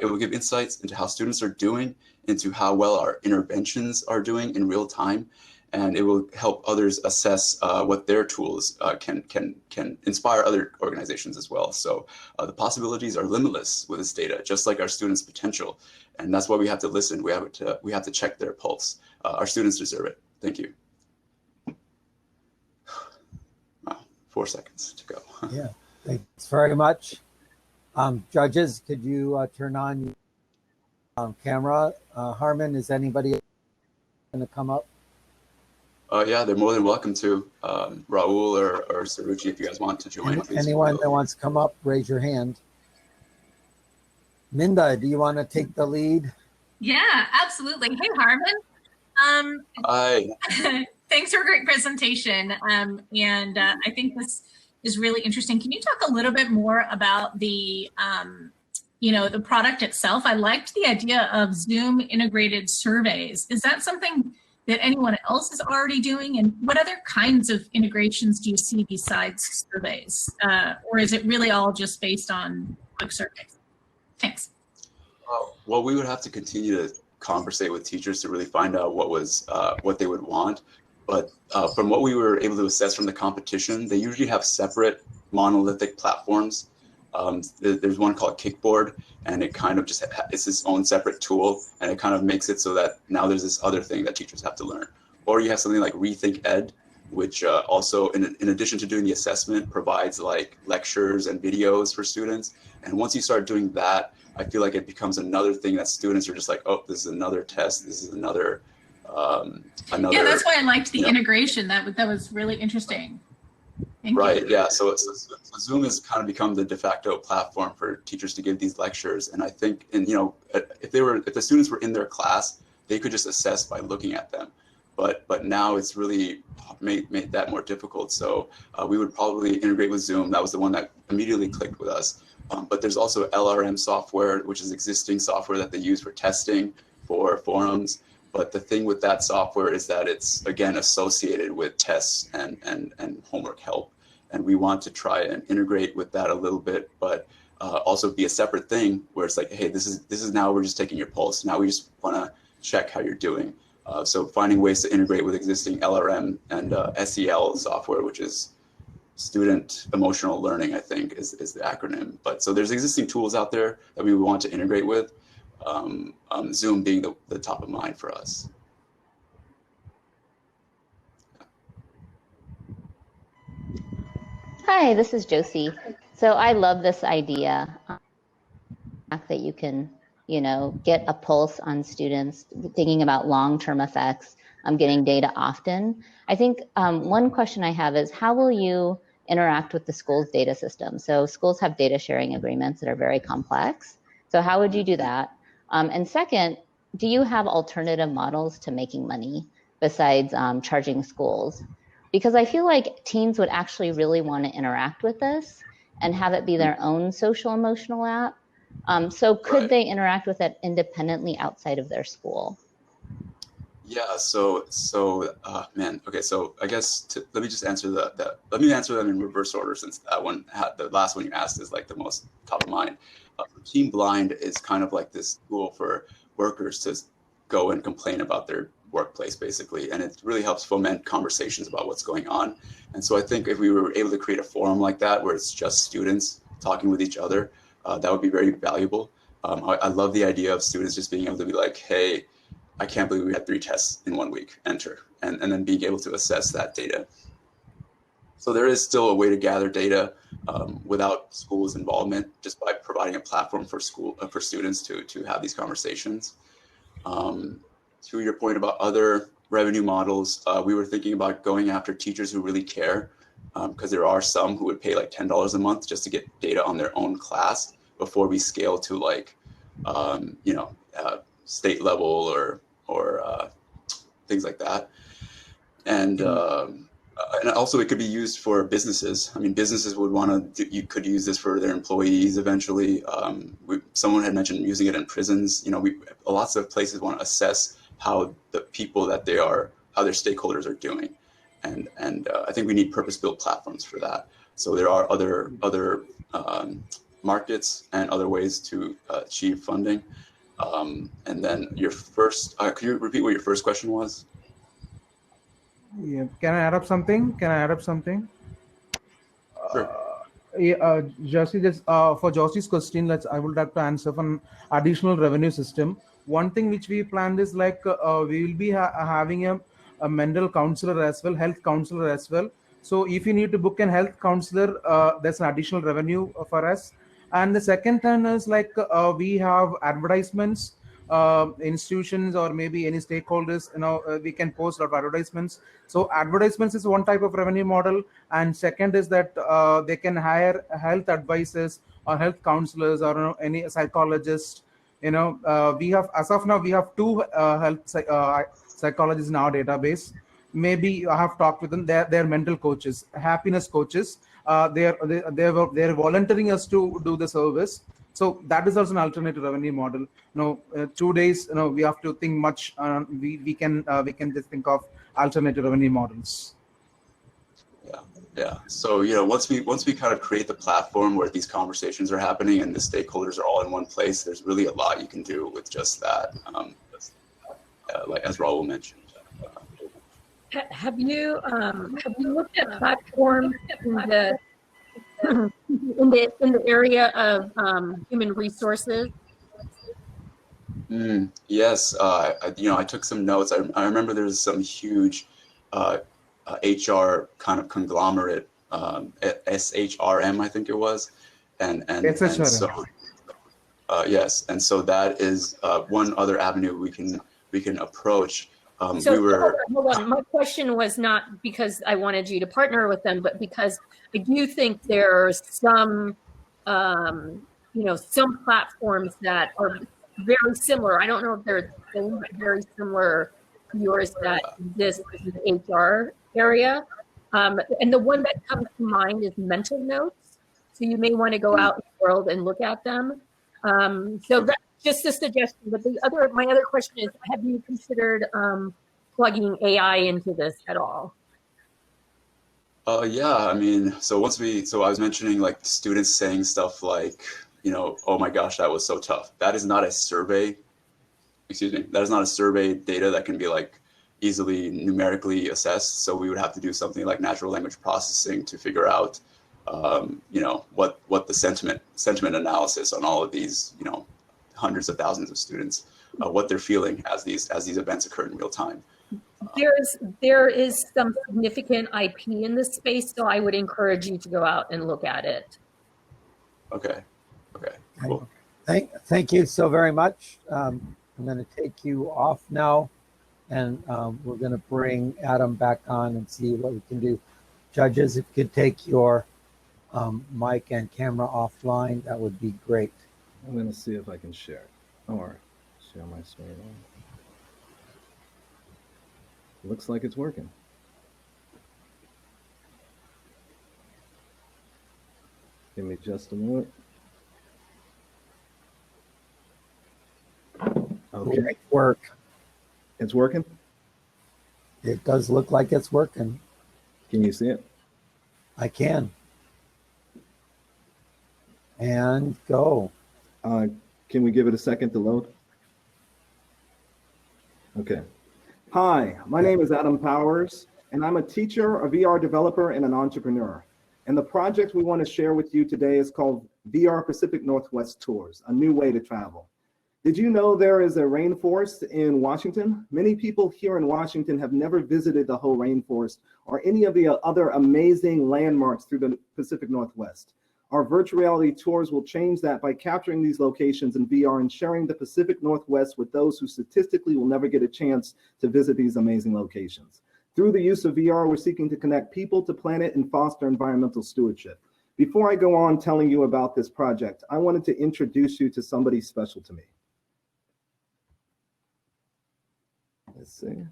It will give insights into how students are doing, into how well our interventions are doing in real time, and it will help others assess what their tools can inspire other organizations as well. So the possibilities are limitless with this data, just like our students' potential. And that's why we have to listen. We have to check their pulse. Our students deserve it. Thank you. Wow, 4 seconds to go. Yeah, thanks very much. Judges, could you turn on your camera? Harmon, is anybody going to come up? Yeah, they're more than welcome to. Raul or Saruchi, if you guys want to join. Anyone that wants to come up, raise your hand. Minda, do you want to take the lead? Yeah, absolutely. Hey, Harmon. Hi. Thanks for a great presentation. And I think this is really interesting. Can you talk a little bit more about the, the product itself? I liked the idea of Zoom integrated surveys. Is that something that anyone else is already doing? And what other kinds of integrations do you see besides surveys? Or is it really all just based on quick surveys? Thanks. Well, we would have to continue to conversate with teachers to really find out what they would want. But from what we were able to assess from the competition, they usually have separate monolithic platforms. There's one called Kickboard, and it kind of just it's its own separate tool, and it kind of makes it so that now there's this other thing that teachers have to learn. Or you have something like Rethink Ed, which also, in addition to doing the assessment, provides like lectures and videos for students. And once you start doing that, I feel like it becomes another thing that students are just like, oh, this is another test. This is another. Yeah, that's why I liked the integration. That was really interesting. Thank you. Yeah. So Zoom has kind of become the de facto platform for teachers to give these lectures. And I think, if the students were in their class, they could just assess by looking at them. But now it's really made that more difficult. So we would probably integrate with Zoom. That was the one that immediately clicked with us. But there's also LRM software, which is existing software that they use for testing for forums. But the thing with that software is that it's, again, associated with tests and homework help. And we want to try and integrate with that a little bit, but also be a separate thing where it's like, hey, this is now we're just taking your pulse. Now we just want to check how you're doing. So finding ways to integrate with existing LRM and SEL software, which is student emotional learning, I think is the acronym. But so there's existing tools out there that we want to integrate with. Zoom being the top of mind for us. Hi, this is Josie. So I love this idea that you can, get a pulse on students, thinking about long-term effects, getting data often. I think one question I have is, how will you interact with the school's data system? So schools have data sharing agreements that are very complex. So how would you do that? And second, do you have alternative models to making money besides charging schools? Because I feel like teens would actually really want to interact with this and have it be their own social emotional app. So could they interact with it independently outside of their school? Yeah, man, okay, so I guess let me just answer let me answer them in reverse order, since that one, the last one you asked is like the most top of mind. Team Blind is kind of like this tool for workers to go and complain about their workplace, basically, and it really helps foment conversations about what's going on. And so I think if we were able to create a forum like that, where it's just students talking with each other, that would be very valuable. I love the idea of students just being able to be like, hey, I can't believe we had 3 tests in 1 week, enter, and then being able to assess that data. So there is still a way to gather data without schools' involvement, just by providing a platform for students to have these conversations. To your point about other revenue models, we were thinking about going after teachers who really care, because there are some who would pay like $10 a month just to get data on their own class before we scale to like, state level or things like that. And also it could be used for businesses. I mean, businesses would want to, you could use this for their employees eventually. Someone had mentioned using it in prisons. Lots of places want to assess how the people that how their stakeholders are doing. And I think we need purpose-built platforms for that. So there are other markets and other ways to achieve funding. And then your first, could you repeat what your first question was? Yeah. Can I add up something? Sure. Josie, just for Josie's question, I would like to answer from additional revenue system. One thing which we planned is like we will be having a mental counselor as well, health counselor as well. So if you need to book a health counselor, there's an additional revenue for us. And the second thing is like we have advertisements, institutions or maybe any stakeholders, we can post our advertisements. So advertisements is one type of revenue model, and second is that they can hire health advisors or health counselors or any psychologists. We have, as of now, we have 2 health psychologists in our database. Maybe I have talked with them. They're mental coaches, happiness coaches. They're volunteering us to do the service. So that is also an alternative revenue model. 2 days, we have to think much. We can just think of alternative revenue models. Yeah. So once we kind of create the platform where these conversations are happening and the stakeholders are all in one place, there's really a lot you can do with just that. Like as Raul mentioned. Have you looked at platforms in the area of human resources? Yes, I took some notes. I remember there's some huge HR kind of conglomerate, SHRM, I think it was, and so yes, and so that is one other avenue we can approach. Hold on. My question was not because I wanted you to partner with them, but because I do think there's some, some platforms that are very similar. I don't know if they're very similar to yours that exist in the HR area. And the one that comes to mind is Mental Notes. So you may want to go out in the world and look at them. So that's just a suggestion. But my other question is, have you considered plugging AI into this at all? Yeah, I mean, so I was mentioning like students saying stuff like, oh my gosh, that was so tough. That is not a survey, that is not a survey data that can be like easily numerically assessed. So we would have to do something like natural language processing to figure out, what the sentiment analysis on all of these, hundreds of thousands of students, what they're feeling as these events occur in real time. There is some significant IP in this space, so I would encourage you to go out and look at it. Okay, cool. Thank you so very much. I'm going to take you off now, and we're going to bring Adam back on and see what we can do. Judges, if you could take your mic and camera offline, that would be great. I'm going to see if I can share it or share my screen. Looks like it's working. Give me just a moment. Okay. Great work. It's working? It does look like it's working. Can you see it? I can. And go. Can we give it a second to load? Okay. Hi, my name is Adam Powers, and I'm a teacher, a VR developer, and an entrepreneur. And the project we want to share with you today is called VR Pacific Northwest Tours, a new way to travel. Did you know there is a rainforest in Washington? Many people here in Washington have never visited the whole rainforest or any of the other amazing landmarks through the Pacific Northwest. Our virtual reality tours will change that by capturing these locations in VR and sharing the Pacific Northwest with those who statistically will never get a chance to visit these amazing locations. Through the use of VR, we're seeking to connect people to planet and foster environmental stewardship. Before I go on telling you about this project, I wanted to introduce you to somebody special to me. Let's see.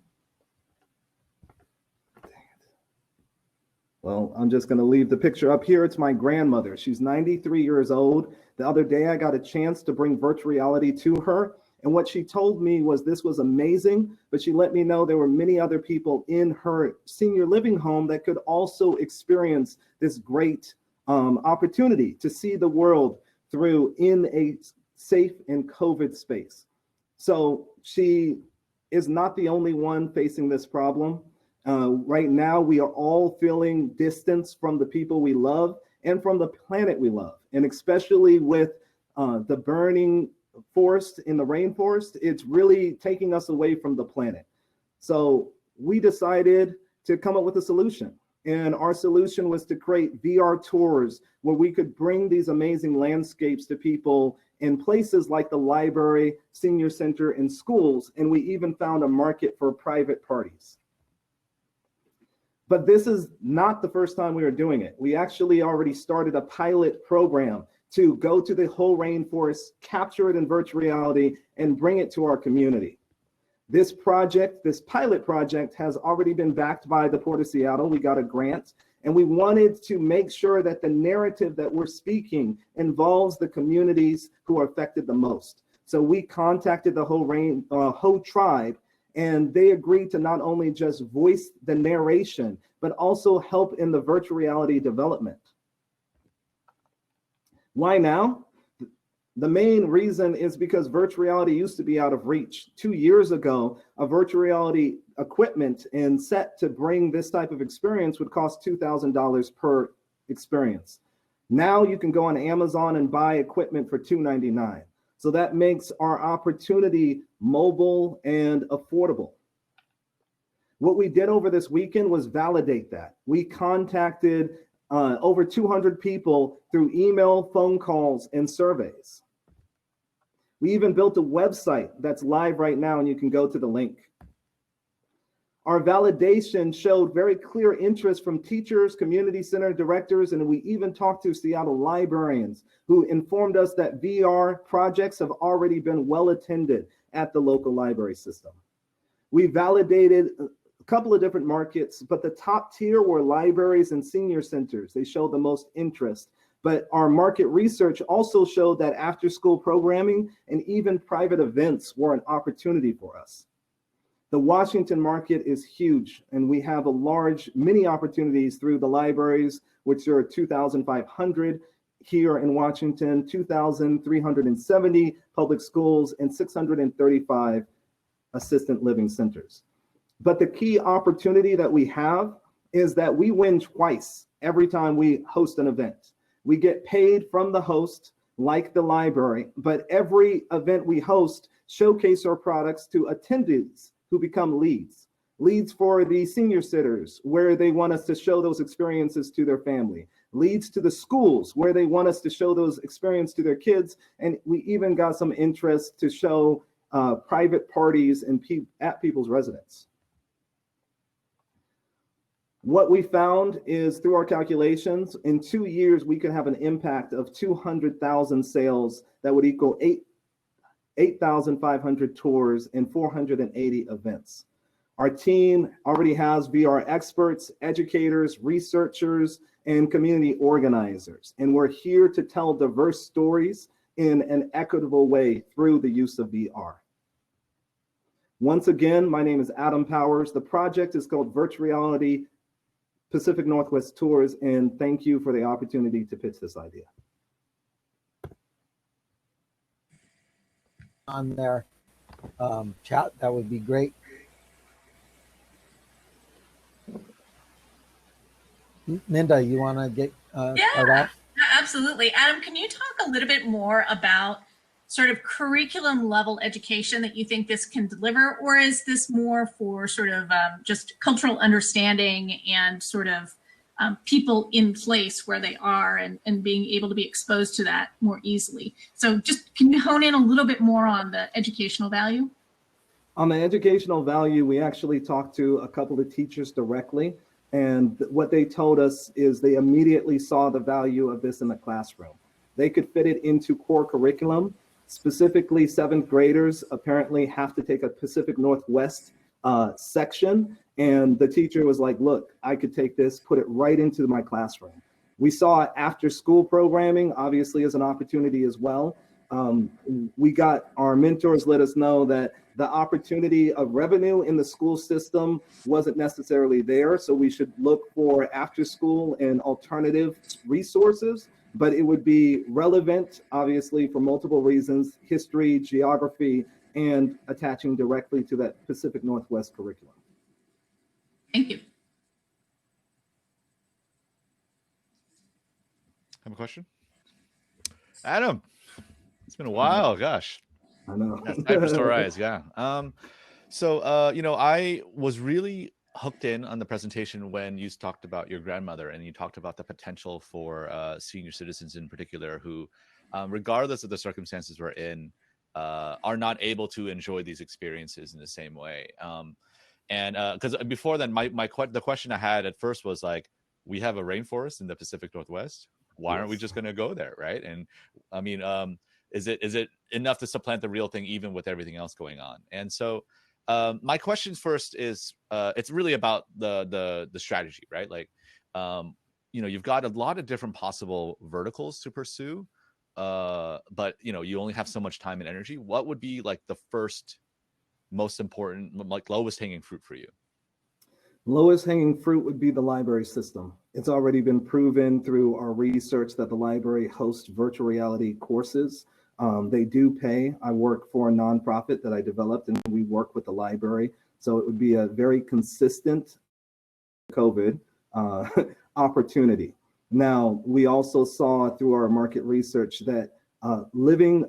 Well, I'm just going to leave the picture up here. It's my grandmother. She's 93 years old. The other day, I got a chance to bring virtual reality to her. And what she told me was this was amazing, but she let me know there were many other people in her senior living home that could also experience this great opportunity to see the world through in a safe and COVID space. So she is not the only one facing this problem. Right now, we are all feeling distance from the people we love and from the planet we love. And especially with the burning forest in the rainforest, it's really taking us away from the planet. So we decided to come up with a solution. And our solution was to create VR tours where we could bring these amazing landscapes to people in places like the library, senior center, and schools. And we even found a market for private parties. But this is not the first time we are doing it. We actually already started a pilot program to go to the whole rainforest, capture it in virtual reality, and bring it to our community. This project, this pilot project, has already been backed by the Port of Seattle. We got a grant, and we wanted to make sure that the narrative that we're speaking involves the communities who are affected the most. So we contacted the whole tribe, and they agreed to not only just voice the narration, but also help in the virtual reality development. Why now? The main reason is because virtual reality used to be out of reach. 2 years ago, a virtual reality equipment and set to bring this type of experience would cost $2,000 per experience. Now you can go on Amazon and buy equipment for $299. So that makes our opportunity mobile and affordable. What we did over this weekend was validate that. We contacted over 200 people through email, phone calls, and surveys. We even built a website that's live right now, and you can go to the link. Our validation showed very clear interest from teachers, community center directors, and we even talked to Seattle librarians who informed us that VR projects have already been well attended at the local library system. We validated a couple of different markets, but the top tier were libraries and senior centers. They showed the most interest. But our market research also showed that after-school programming and even private events were an opportunity for us. The Washington market is huge, and we have many opportunities through the libraries, which are 2,500 here in Washington, 2,370 public schools, and 635 assistant living centers. But the key opportunity that we have is that we win twice every time we host an event. We get paid from the host, like the library, but every event we host showcase our products to attendees who become leads for the senior sitters, where they want us to show those experiences to their family, leads to the schools, where they want us to show those experiences to their kids, and we even got some interest to show private parties at people's residence. What we found is through our calculations, in 2 years, we could have an impact of 200,000 sales that would equal 8,500 tours and 480 events. Our team already has VR experts, educators, researchers, and community organizers. And we're here to tell diverse stories in an equitable way through the use of VR. Once again, my name is Adam Powers. The project is called Virtual Reality Pacific Northwest Tours, and thank you for the opportunity to pitch this idea. On their chat, that would be great. Minda, you want to get start off? Absolutely. Adam, can you talk a little bit more about sort of curriculum level education that you think this can deliver, or is this more for sort of just cultural understanding and sort of people in place where they are and being able to be exposed to that more easily? So just can you hone in a little bit more on the educational value? On the educational value, we actually talked to a couple of teachers directly, and what they told us is they immediately saw the value of this in the classroom. They could fit it into core curriculum. Specifically, 7th graders apparently have to take a Pacific Northwest section. And the teacher was like, look, I could take this, put it right into my classroom. We saw after school programming, obviously, as an opportunity as well. We got our mentors let us know that the opportunity of revenue in the school system wasn't necessarily there. So we should look for after school and alternative resources, but it would be relevant, obviously, for multiple reasons: history, geography, and attaching directly to that Pacific Northwest curriculum. Thank you. Have a question? Adam, it's been a while, gosh. I know. That's time for Store Eyes, yeah. You know, I was really hooked in on the presentation when you talked about your grandmother and you talked about the potential for senior citizens in particular who, regardless of the circumstances we're in, are not able to enjoy these experiences in the same way. Because before then, the question I had at first was like, we have a rainforest in the Pacific Northwest. Why aren't we just going to go there, right? And I mean, is it enough to supplant the real thing even with everything else going on? And so my question first is, it's really about the strategy, right? Like, you know, you've got a lot of different possible verticals to pursue, but you know, you only have so much time and energy. What would be like the first most important, like lowest hanging fruit for you? Lowest hanging fruit would be the library system. It's already been proven through our research that the library hosts virtual reality courses. They do pay. I work for a nonprofit that I developed, and we work with the library. So it would be a very consistent COVID opportunity. Now, we also saw through our market research that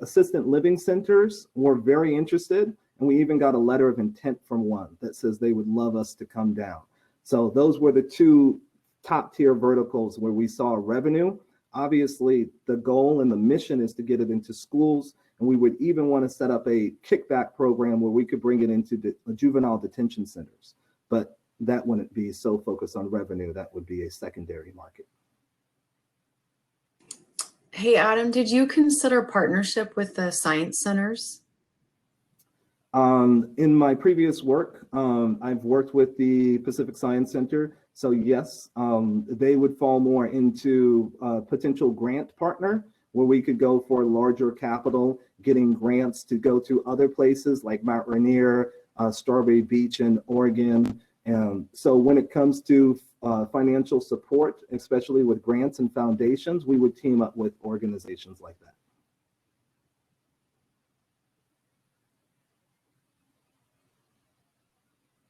assistant living centers were very interested, And we even got a letter of intent from one that says they would love us to come down. So those were the two top tier verticals where we saw revenue. Obviously, the goal and the mission is to get it into schools. And we would even want to set up a kickback program where we could bring it into the juvenile detention centers. But that wouldn't be so focused on revenue. That would be a secondary market. Hey, Adam, did you consider partnership with the science centers? In my previous work, I've worked with the Pacific Science Center. So yes, they would fall more into a potential grant partner where we could go for larger capital, getting grants to go to other places like Mount Rainier, Strawberry Beach in Oregon. And so when it comes to financial support, especially with grants and foundations, we would team up with organizations like that.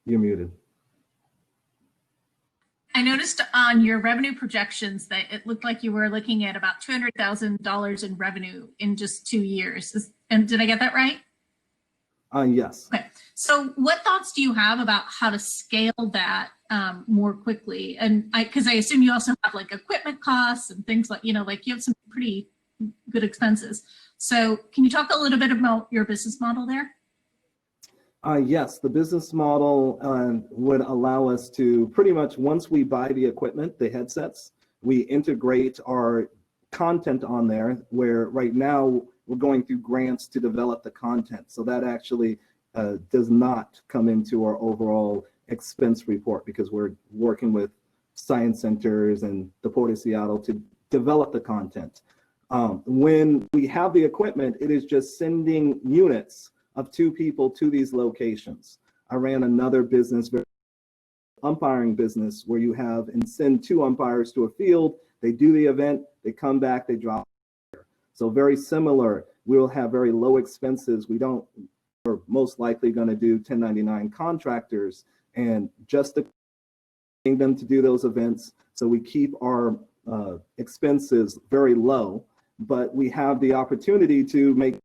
You're muted. I noticed on your revenue projections that it looked like you were looking at about $200,000 in revenue in just 2 years. And did I get that right? Yes. Okay. So what thoughts do you have about how to scale that more quickly? And because I assume you also have like equipment costs and things like, like you have some pretty good expenses. So can you talk a little bit about your business model there? Yes, the business model would allow us to pretty much, once we buy the equipment, the headsets, we integrate our content on there, where right now we're going through grants to develop the content. So that actually does not come into our overall expense report because we're working with science centers and the Port of Seattle to develop the content. When we have the equipment, it is just sending units of 2 people to these locations. I ran another business, umpiring business, where you have and send 2 umpires to a field, they do the event, they come back, they drop. So very similar, we'll have very low expenses. We're most likely gonna do 1099 contractors and just getting them to do those events. So we keep our expenses very low, but we have the opportunity to make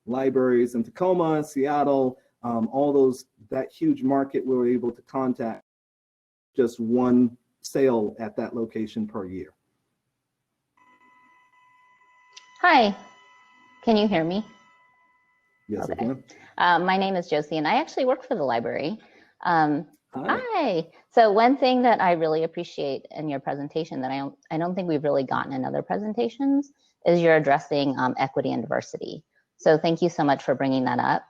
libraries in Tacoma, Seattle, all that huge market, we were able to contact just 1 sale at that location per year. Hi, can you hear me? Yes, okay. I can. My name is Josie, and I actually work for the library. Hi. So one thing that I really appreciate in your presentation that I don't think we've really gotten in other presentations is you're addressing equity and diversity. So thank you so much for bringing that up.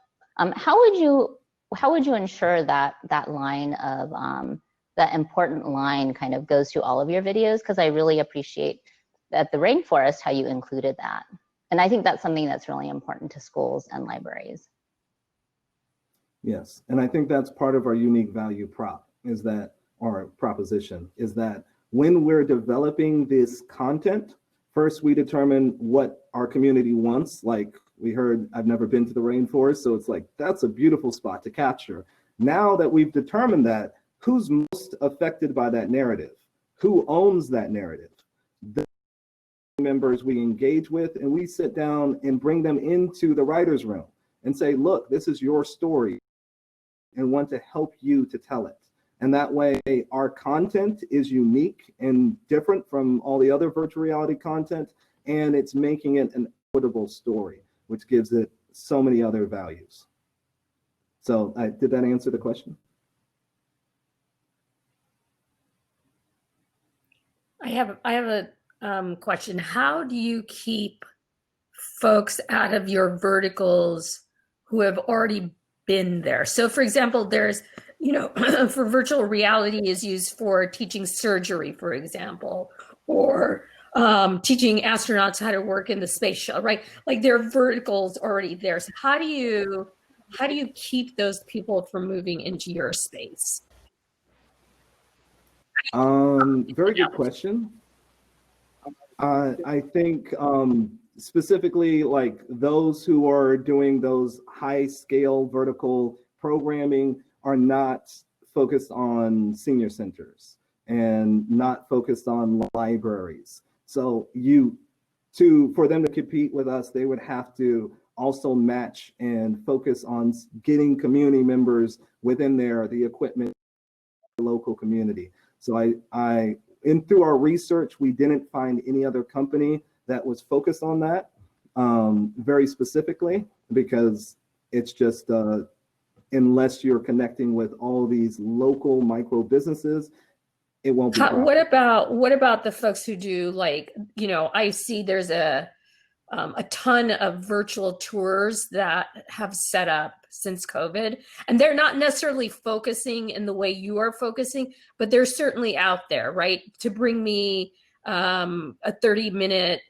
How would you ensure that that line of that important line kind of goes through all of your videos? Because I really appreciate at the rainforest how you included that, and I think that's something that's really important to schools and libraries. Yes, and I think that's part of our unique value prop is that, or proposition, is that when we're developing this content, first we determine what our community wants. Like we heard, I've never been to the rainforest, so it's like, that's a beautiful spot to capture. Now that we've determined that, who's most affected by that narrative? Who owns that narrative? The members we engage with, and we sit down and bring them into the writer's room and say, look, this is your story, and want to help you to tell it. And that way our content is unique and different from all the other virtual reality content, and it's making it an equitable story, which gives it so many other values. So did that answer the question? I have a question. How do you keep folks out of your verticals who have already been there? So for example, there's, for virtual reality is used for teaching surgery, for example, or teaching astronauts how to work in the space shuttle, right? Like there are verticals already there. So how do you keep those people from moving into your space? Very good question. I think specifically like those who are doing those high scale vertical programming are not focused on senior centers and not focused on libraries. So for them to compete with us, they would have to also match and focus on getting community members within there, the equipment, the local community. So through our research, we didn't find any other company that was focused on that very specifically, because it's just, unless you're connecting with all these local micro businesses, it won't be profitable. What about the folks who do, like, you know, I see there's a ton of virtual tours that have set up since COVID, and they're not necessarily focusing in the way you are focusing, but they're certainly out there, right? To bring me a 30-minute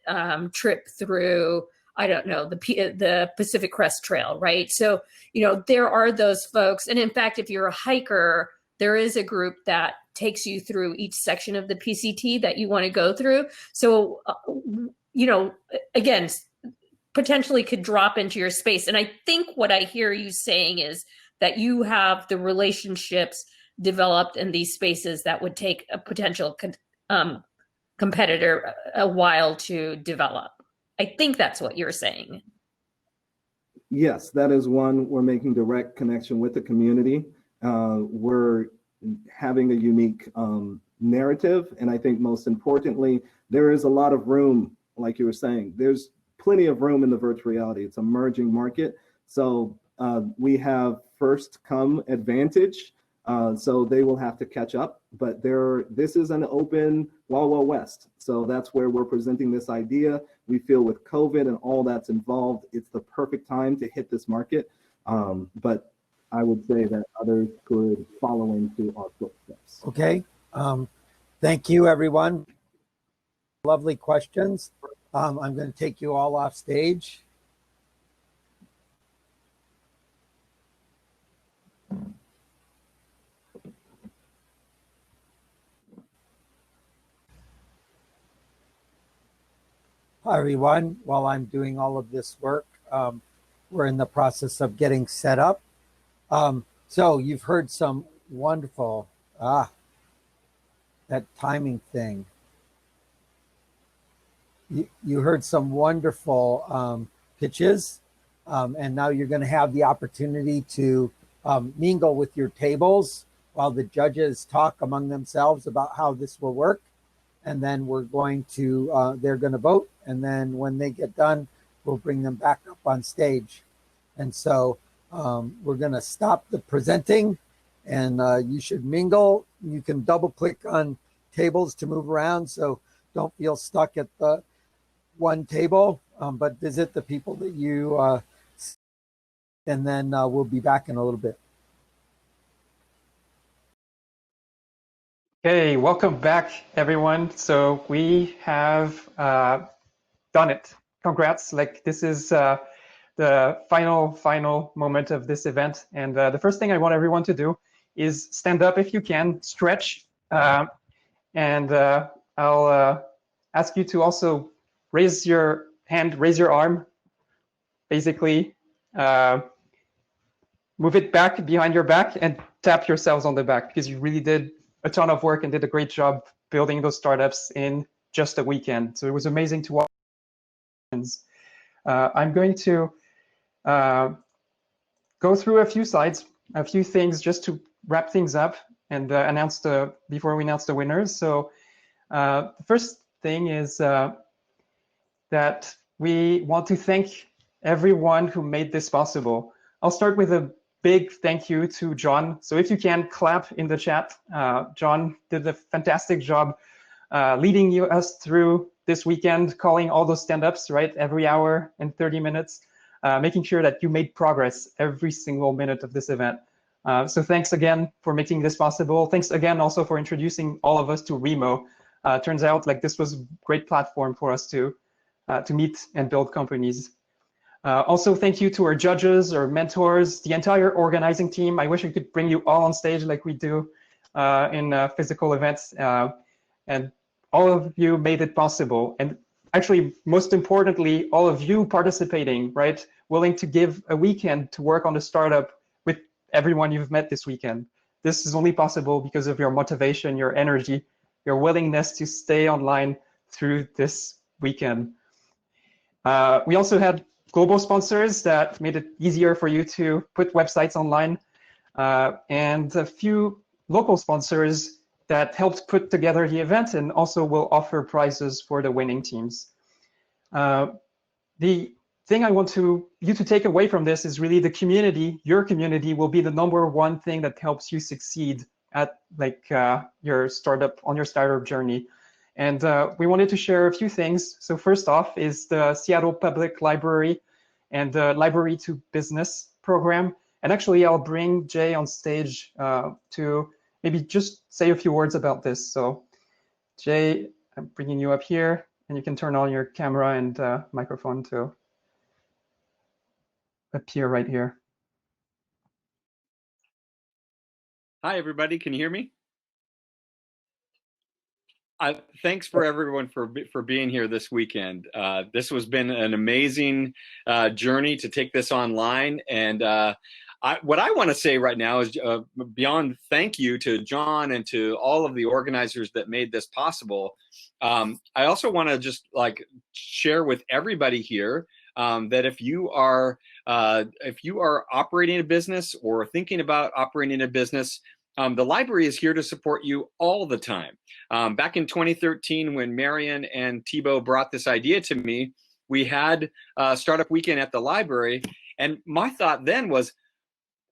trip through, I don't know, the Pacific Crest Trail, right? So, you know, there are those folks. And in fact, if you're a hiker, there is a group that takes you through each section of the PCT that you want to go through. So, you know, again, potentially could drop into your space. And I think what I hear you saying is that you have the relationships developed in these spaces that would take a potential competitor a while to develop. I think that's what you're saying. Yes, that is one. We're making direct connection with the community. We're having a unique narrative. And I think most importantly, there is a lot of room, like you were saying, there's plenty of room in the virtual reality. It's an emerging market. So we have first come advantage. So they will have to catch up, but this is an open Wild Wild West. So that's where we're presenting this idea. We feel with COVID and all that's involved, it's the perfect time to hit this market. But I would say that others could follow into our footsteps. Okay. Thank you, everyone. Lovely questions. I'm going to take you all off stage. Hi, everyone. While I'm doing all of this work, we're in the process of getting set up. So you've heard some wonderful, that timing thing. You heard some wonderful pitches, and now you're going to have the opportunity to mingle with your tables while the judges talk among themselves about how this will work. And then we're going to, they're going to vote. And then when they get done, we'll bring them back up on stage. And so we're going to stop the presenting, and you should mingle. You can double click on tables to move around, so don't feel stuck at the one table, but visit the people that you, and then we'll be back in a little bit. Okay, welcome back, everyone. So we have done it. Congrats! Like, this is the final moment of this event, and the first thing I want everyone to do is stand up if you can, stretch, and I'll ask you to also raise your hand, raise your arm, basically. Move it back behind your back and tap yourselves on the back, because you really did a ton of work and did a great job building those startups in just a weekend. So it was amazing to watch. I'm going to go through a few slides, a few things just to wrap things up and before we announce the winners. So the first thing is that we want to thank everyone who made this possible. I'll start with a big thank you to John. So if you can clap in the chat, John did a fantastic job leading us through this weekend, calling all those stand-ups, right, every hour and 30 minutes, making sure that you made progress every single minute of this event. So thanks again for making this possible. Thanks again also for introducing all of us to Remo. Turns out like this was a great platform for us to meet and build companies. Also, thank you to our judges, our mentors, the entire organizing team. I wish I could bring you all on stage like we do in physical events. And all of you made it possible. And actually, most importantly, all of you participating, right? Willing to give a weekend to work on the startup with everyone you've met this weekend. This is only possible because of your motivation, your energy, your willingness to stay online through this weekend. We also had global sponsors that made it easier for you to put websites online, and a few local sponsors that helped put together the event and also will offer prizes for the winning teams. The thing I want you to take away from this is really the community. Your community will be the #1 thing that helps you succeed at your startup journey. And we wanted to share a few things. So first off is the Seattle Public Library and the Library to Business program. And actually, I'll bring Jay on stage to maybe just say a few words about this. So Jay, I'm bringing you up here, and you can turn on your camera and microphone to appear right here. Hi, everybody. Can you hear me? Thanks for everyone for being here this weekend. This has been an amazing journey to take this online. And what I want to say right now is beyond thank you to John and to all of the organizers that made this possible. I also want to just share with everybody here that if you are operating a business or thinking about operating a business, the library is here to support you all the time. Back in 2013, when Marion and Thibaut brought this idea to me, we had Startup Weekend at the library. And my thought then was,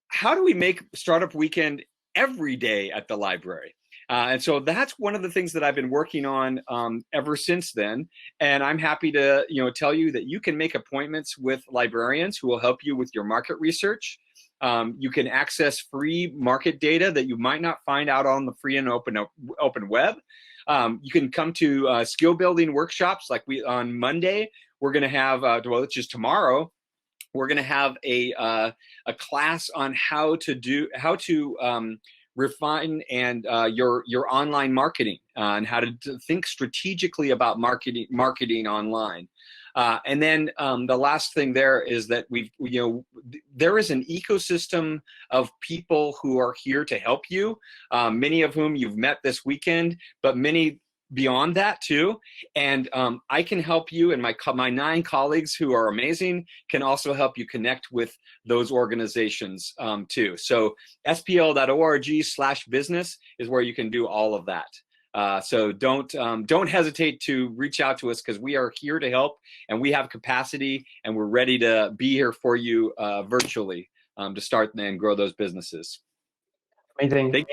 how do we make Startup Weekend every day at the library? And so that's one of the things that I've been working on ever since then. And I'm happy to tell you that you can make appointments with librarians who will help you with your market research. You can access free market data that you might not find out on the free and open web. You can come to skill building workshops like on Monday. We're going to have, well, it's just tomorrow. We're going to have a class on how to refine and your online marketing and how to think strategically about marketing online. And then the last thing there is that there is an ecosystem of people who are here to help you, many of whom you've met this weekend, but many beyond that too. And I can help you, and my 9 colleagues who are amazing can also help you connect with those organizations too. So spl.org/business is where you can do all of that. So don't hesitate to reach out to us, because we are here to help, and we have capacity, and we're ready to be here for you virtually to start and grow those businesses. Amazing. Thank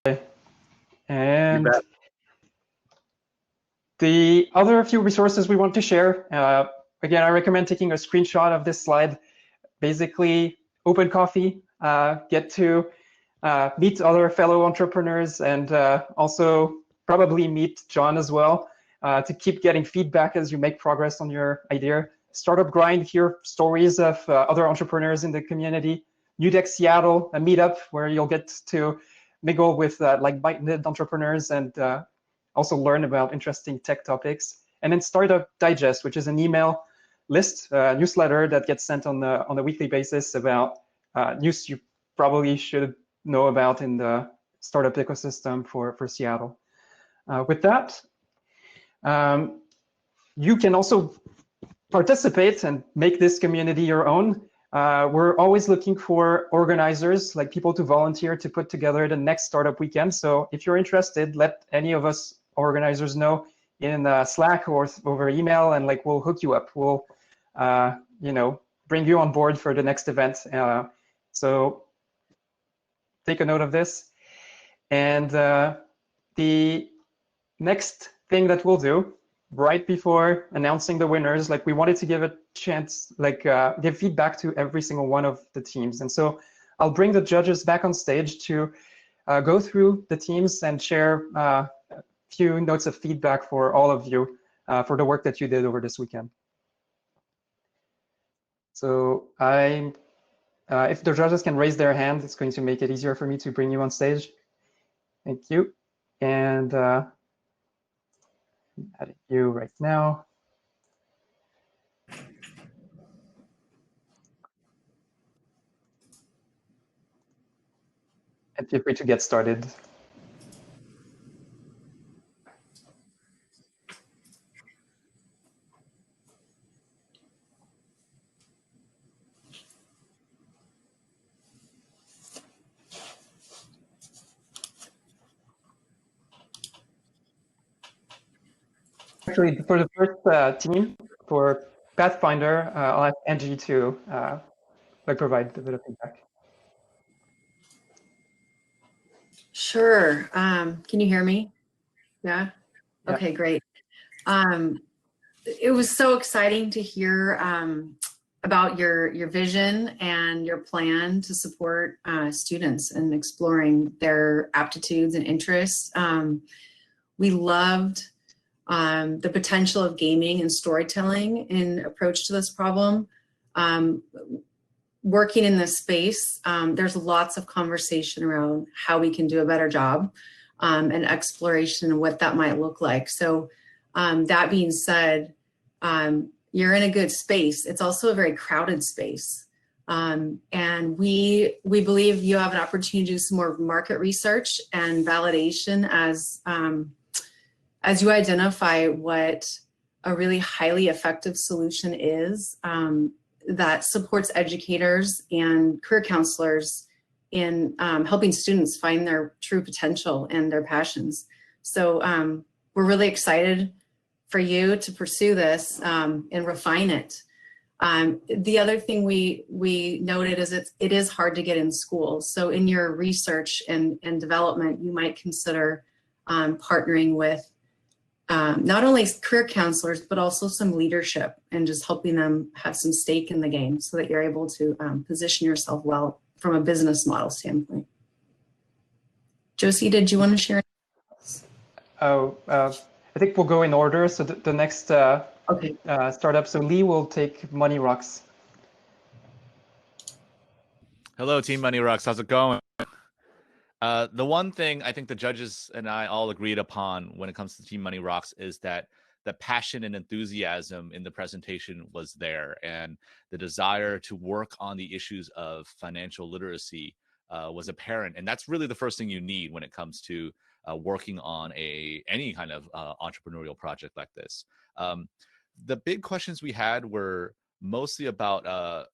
you. And the other few resources we want to share, again, I recommend taking a screenshot of this slide. Basically, open coffee, get to meet other fellow entrepreneurs, and also probably meet John as well to keep getting feedback as you make progress on your idea. Startup Grind, hear stories of other entrepreneurs in the community. Nudex Seattle, a meetup where you'll get to mingle with like-minded entrepreneurs and also learn about interesting tech topics. And then Startup Digest, which is an email list, newsletter that gets sent on a weekly basis about news you probably should know about in the startup ecosystem for Seattle. With that, you can also participate and make this community your own. We're always looking for organizers, like people to volunteer to put together the next Startup Weekend. So if you're interested, let any of us organizers know in Slack or over email, and we'll hook you up. We'll bring you on board for the next event. So take a note of this. And the next thing that we'll do right before announcing the winners, we wanted to give a chance, give feedback to every single one of the teams. And so I'll bring the judges back on stage to go through the teams and share a few notes of feedback for all of you for the work that you did over this weekend. So if the judges can raise their hand, it's going to make it easier for me to bring you on stage. Thank you. And I'm adding you right now. And feel free to get started. Actually, for the first team, for Pathfinder, I'll ask Angie to provide a bit of feedback. Sure. Can you hear me? Yeah? Yeah. Okay, great. It was so exciting to hear about your vision and your plan to support students in exploring their aptitudes and interests. We loved the potential of gaming and storytelling in approach to this problem. Working in this space, there's lots of conversation around how we can do a better job and exploration of what that might look like. So that being said, you're in a good space. It's also a very crowded space. And we believe you have an opportunity to do some more market research and validation as you identify what a really highly effective solution is that supports educators and career counselors in helping students find their true potential and their passions. So we're really excited for you to pursue this and refine it. The other thing we noted is it is hard to get in schools. So in your research and development, you might consider partnering with not only career counselors, but also some leadership and just helping them have some stake in the game so that you're able to position yourself well from a business model standpoint. Josie, did you want to share? Oh, I think we'll go in order. So the next startup, so Lee will take Money Rocks. Hello, Team Money Rocks. How's it going? The one thing I think the judges and I all agreed upon when it comes to Team Money Rocks is that the passion and enthusiasm in the presentation was there, and the desire to work on the issues of financial literacy was apparent. And that's really the first thing you need when it comes to working on any kind of entrepreneurial project like this. The big questions we had were mostly about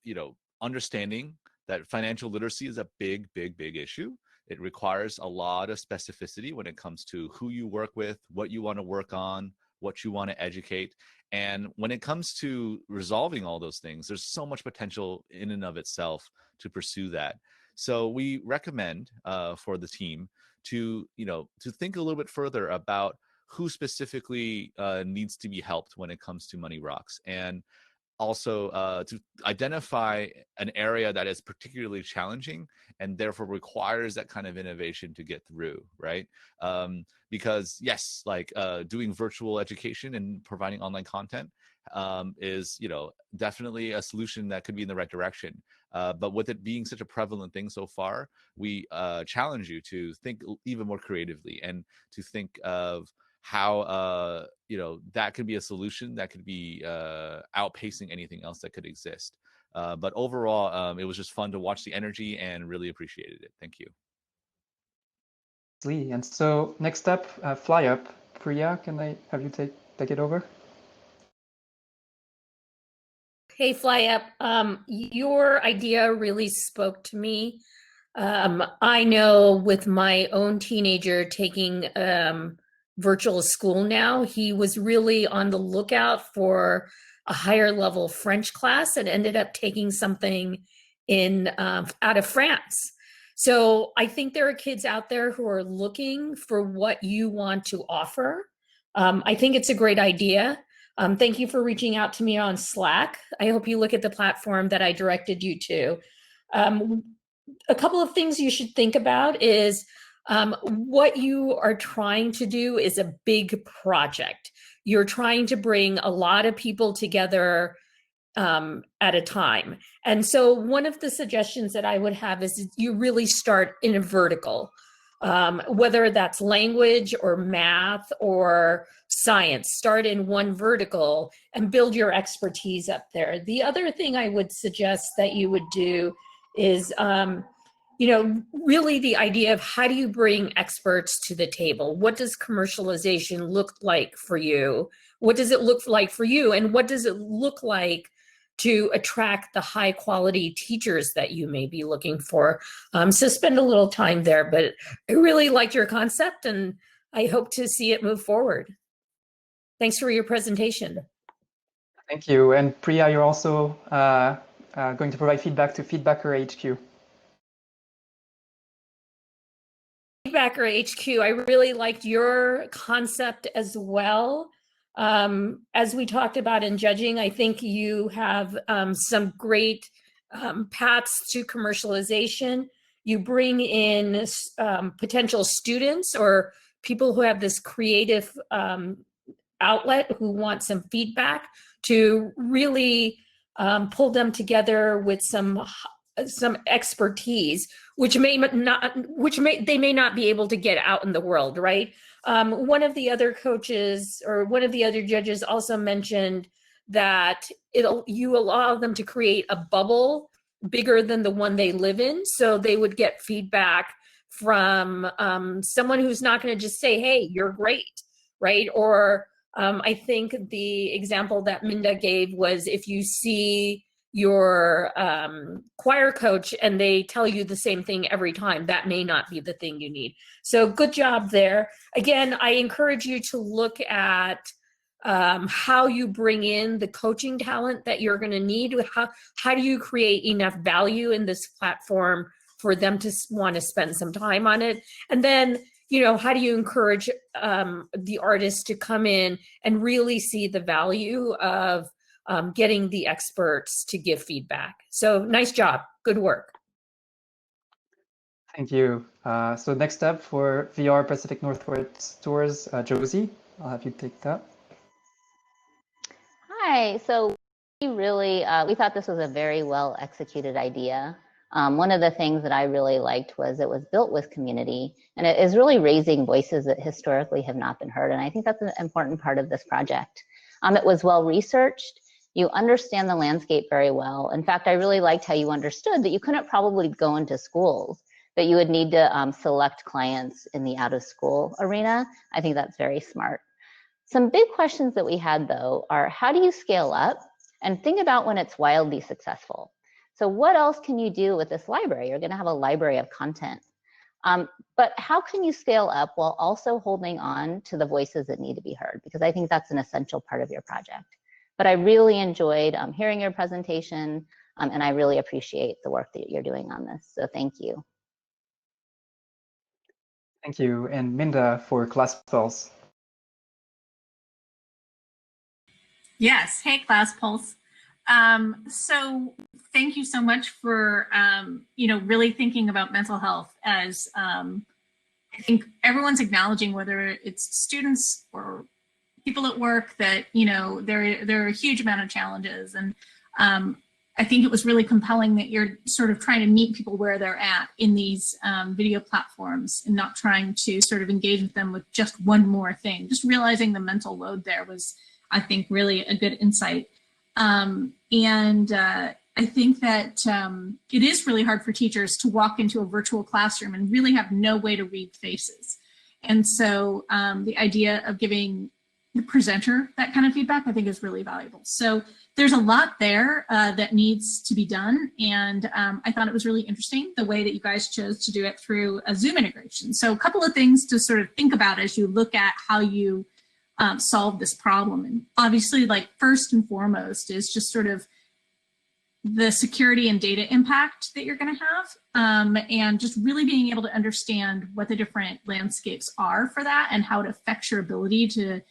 understanding that financial literacy is a big issue. It requires a lot of specificity when it comes to who you work with, what you want to work on, what you want to educate. And when it comes to resolving all those things, there's so much potential in and of itself to pursue that. So we recommend for the team to think a little bit further about who specifically needs to be helped when it comes to Money Rocks, and also to identify an area that is particularly challenging and therefore requires that kind of innovation to get through, right? Because yes, doing virtual education and providing online content is definitely a solution that could be in the right direction. But with it being such a prevalent thing so far, we challenge you to think even more creatively and to think of how that could be a solution that could be outpacing anything else that could exist. But overall, it was just fun to watch the energy and really appreciated it. Thank you. Lee, and so next up, Fly Up. Priya, can I have you take it over? Hey, Fly Up. Your idea really spoke to me. I know with my own teenager taking virtual school now, he was really on the lookout for a higher level French class and ended up taking something in out of France. So I think there are kids out there who are looking for what you want to offer. I think it's a great idea. Thank you for reaching out to me on Slack. I hope you look at the platform that I directed you to. A couple of things you should think about is what you are trying to do is a big project. You're trying to bring a lot of people together at a time. And so one of the suggestions that I would have is you really start in a vertical, whether that's language or math or science. Start in one vertical and build your expertise up there. The other thing I would suggest that you would do is really the idea of how do you bring experts to the table? What does commercialization look like for you? What does it look like for you? And what does it look like to attract the high quality teachers that you may be looking for? So spend a little time there, but I really liked your concept and I hope to see it move forward. Thanks for your presentation. Thank you. And Priya, you're also going to provide feedback to Feedbacker HQ. Feedbacker HQ, I really liked your concept as well. As we talked about in judging, I think you have some great paths to commercialization. You bring in potential students or people who have this creative outlet who want some feedback to really pull them together with some expertise, which they may not be able to get out in the world, right? One of the other coaches or one of the other judges also mentioned that you allow them to create a bubble bigger than the one they live in, so they would get feedback from someone who's not going to just say, "Hey, you're great," right? Or I think the example that Minda gave was if you see your choir coach and they tell you the same thing every time, that may not be the thing you need. So good job there. Again, I encourage you to look at how you bring in the coaching talent that you're going to need. How do you create enough value in this platform for them to want to spend some time on it? And then, you know, how do you encourage the artists to come in and really see the value of getting the experts to give feedback? So nice job. Good work. Thank you. So next up for VR Pacific Northwest Tours, Josie, I'll have you take that. Hi. So we thought this was a very well executed idea. One of the things that I really liked was it was built with community, and it is really raising voices that historically have not been heard. And I think that's an important part of this project. It was well researched. You understand the landscape very well. In fact, I really liked how you understood that you couldn't probably go into schools, that you would need to select clients in the out of school arena. I think that's very smart. Some big questions that we had though are, how do you scale up? And think about when it's wildly successful. So what else can you do with this library? You're gonna have a library of content. But how can you scale up while also holding on to the voices that need to be heard? Because I think that's an essential part of your project. But I really enjoyed hearing your presentation, and I really appreciate the work that you're doing on this. So thank you. Thank you. And Minda for ClassPulse. Yes. Hey, ClassPulse. So thank you so much for, really thinking about mental health as I think everyone's acknowledging, whether it's students or people at work, that, there are a huge amount of challenges. And I think it was really compelling that you're sort of trying to meet people where they're at in these video platforms and not trying to sort of engage with them with just one more thing. Just realizing the mental load there was, I think, really a good insight. I think that it is really hard for teachers to walk into a virtual classroom and really have no way to read faces. And so the idea of giving the presenter that kind of feedback, I think, is really valuable. So there's a lot there that needs to be done. And I thought it was really interesting the way that you guys chose to do it through a Zoom integration. So a couple of things to sort of think about as you look at how you solve this problem. And obviously, like, first and foremost is just sort of the security and data impact that you're going to have, and just really being able to understand what the different landscapes are for that and how it affects your ability to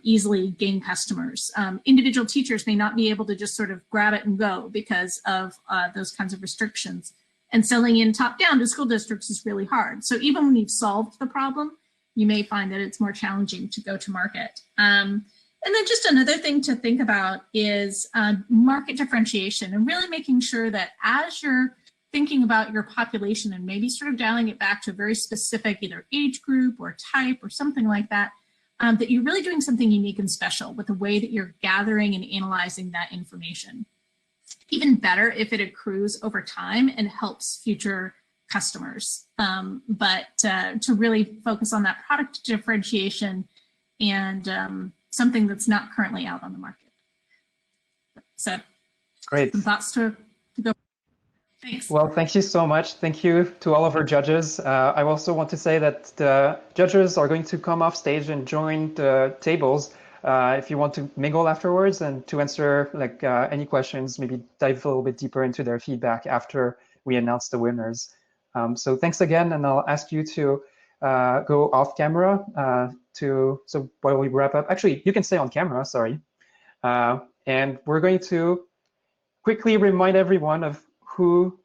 easily gain customers. Individual teachers may not be able to just sort of grab it and go because of those kinds of restrictions. And selling in top down to school districts is really hard. So even when you've solved the problem, you may find that it's more challenging to go to market. And then just another thing to think about is market differentiation, and really making sure that as you're thinking about your population and maybe sort of dialing it back to a very specific either age group or type or something like that, that you're really doing something unique and special with the way that you're gathering and analyzing that information. Even better if it accrues over time and helps future customers. But to really focus on that product differentiation and something that's not currently out on the market. So great. Some thoughts to go. Thanks. Well, thank you so much. Thank you to all of our judges. I also want to say that the judges are going to come off stage and join the tables if you want to mingle afterwards and to answer like any questions, maybe dive a little bit deeper into their feedback after we announce the winners. So thanks again, and I'll ask you to go off camera so while we wrap up. Actually, you can stay on camera, sorry. And we're going to quickly remind everyone of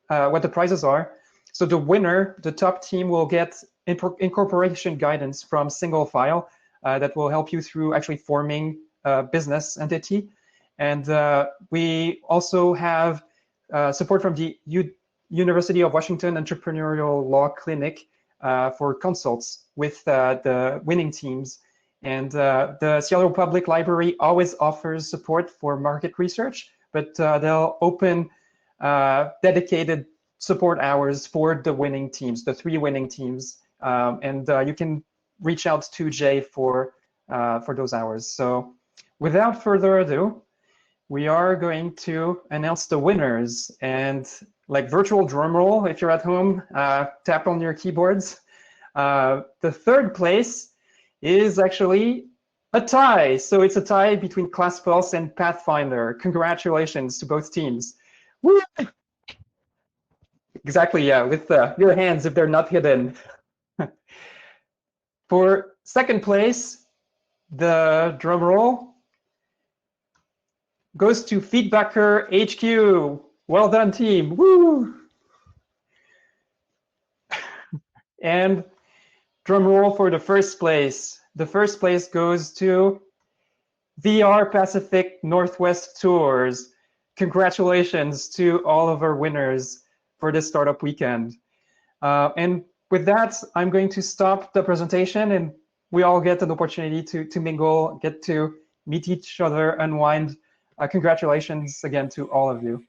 what the prizes are. So the winner, the top team, will get incorporation guidance from Single File that will help you through actually forming a business entity. And we also have support from the University of Washington Entrepreneurial Law Clinic for consults with the winning teams. And the Seattle Public Library always offers support for market research, but they'll open dedicated support hours for the winning teams, the 3 winning teams. And you can reach out to Jay for those hours. So without further ado, we are going to announce the winners. And like virtual drum roll, if you're at home, tap on your keyboards. The 3rd place is actually a tie. So it's a tie between ClassPulse and Pathfinder. Congratulations to both teams. Woo! Exactly, yeah, with your hands if they're not hidden. For 2nd place, the drum roll goes to Feedbacker HQ. Well done, team. Woo! And drum roll for the 1st place. The 1st place goes to VR Pacific Northwest Tours. Congratulations to all of our winners for this startup weekend. And with that, I'm going to stop the presentation, and we all get an opportunity to mingle, get to meet each other, unwind. Congratulations again to all of you.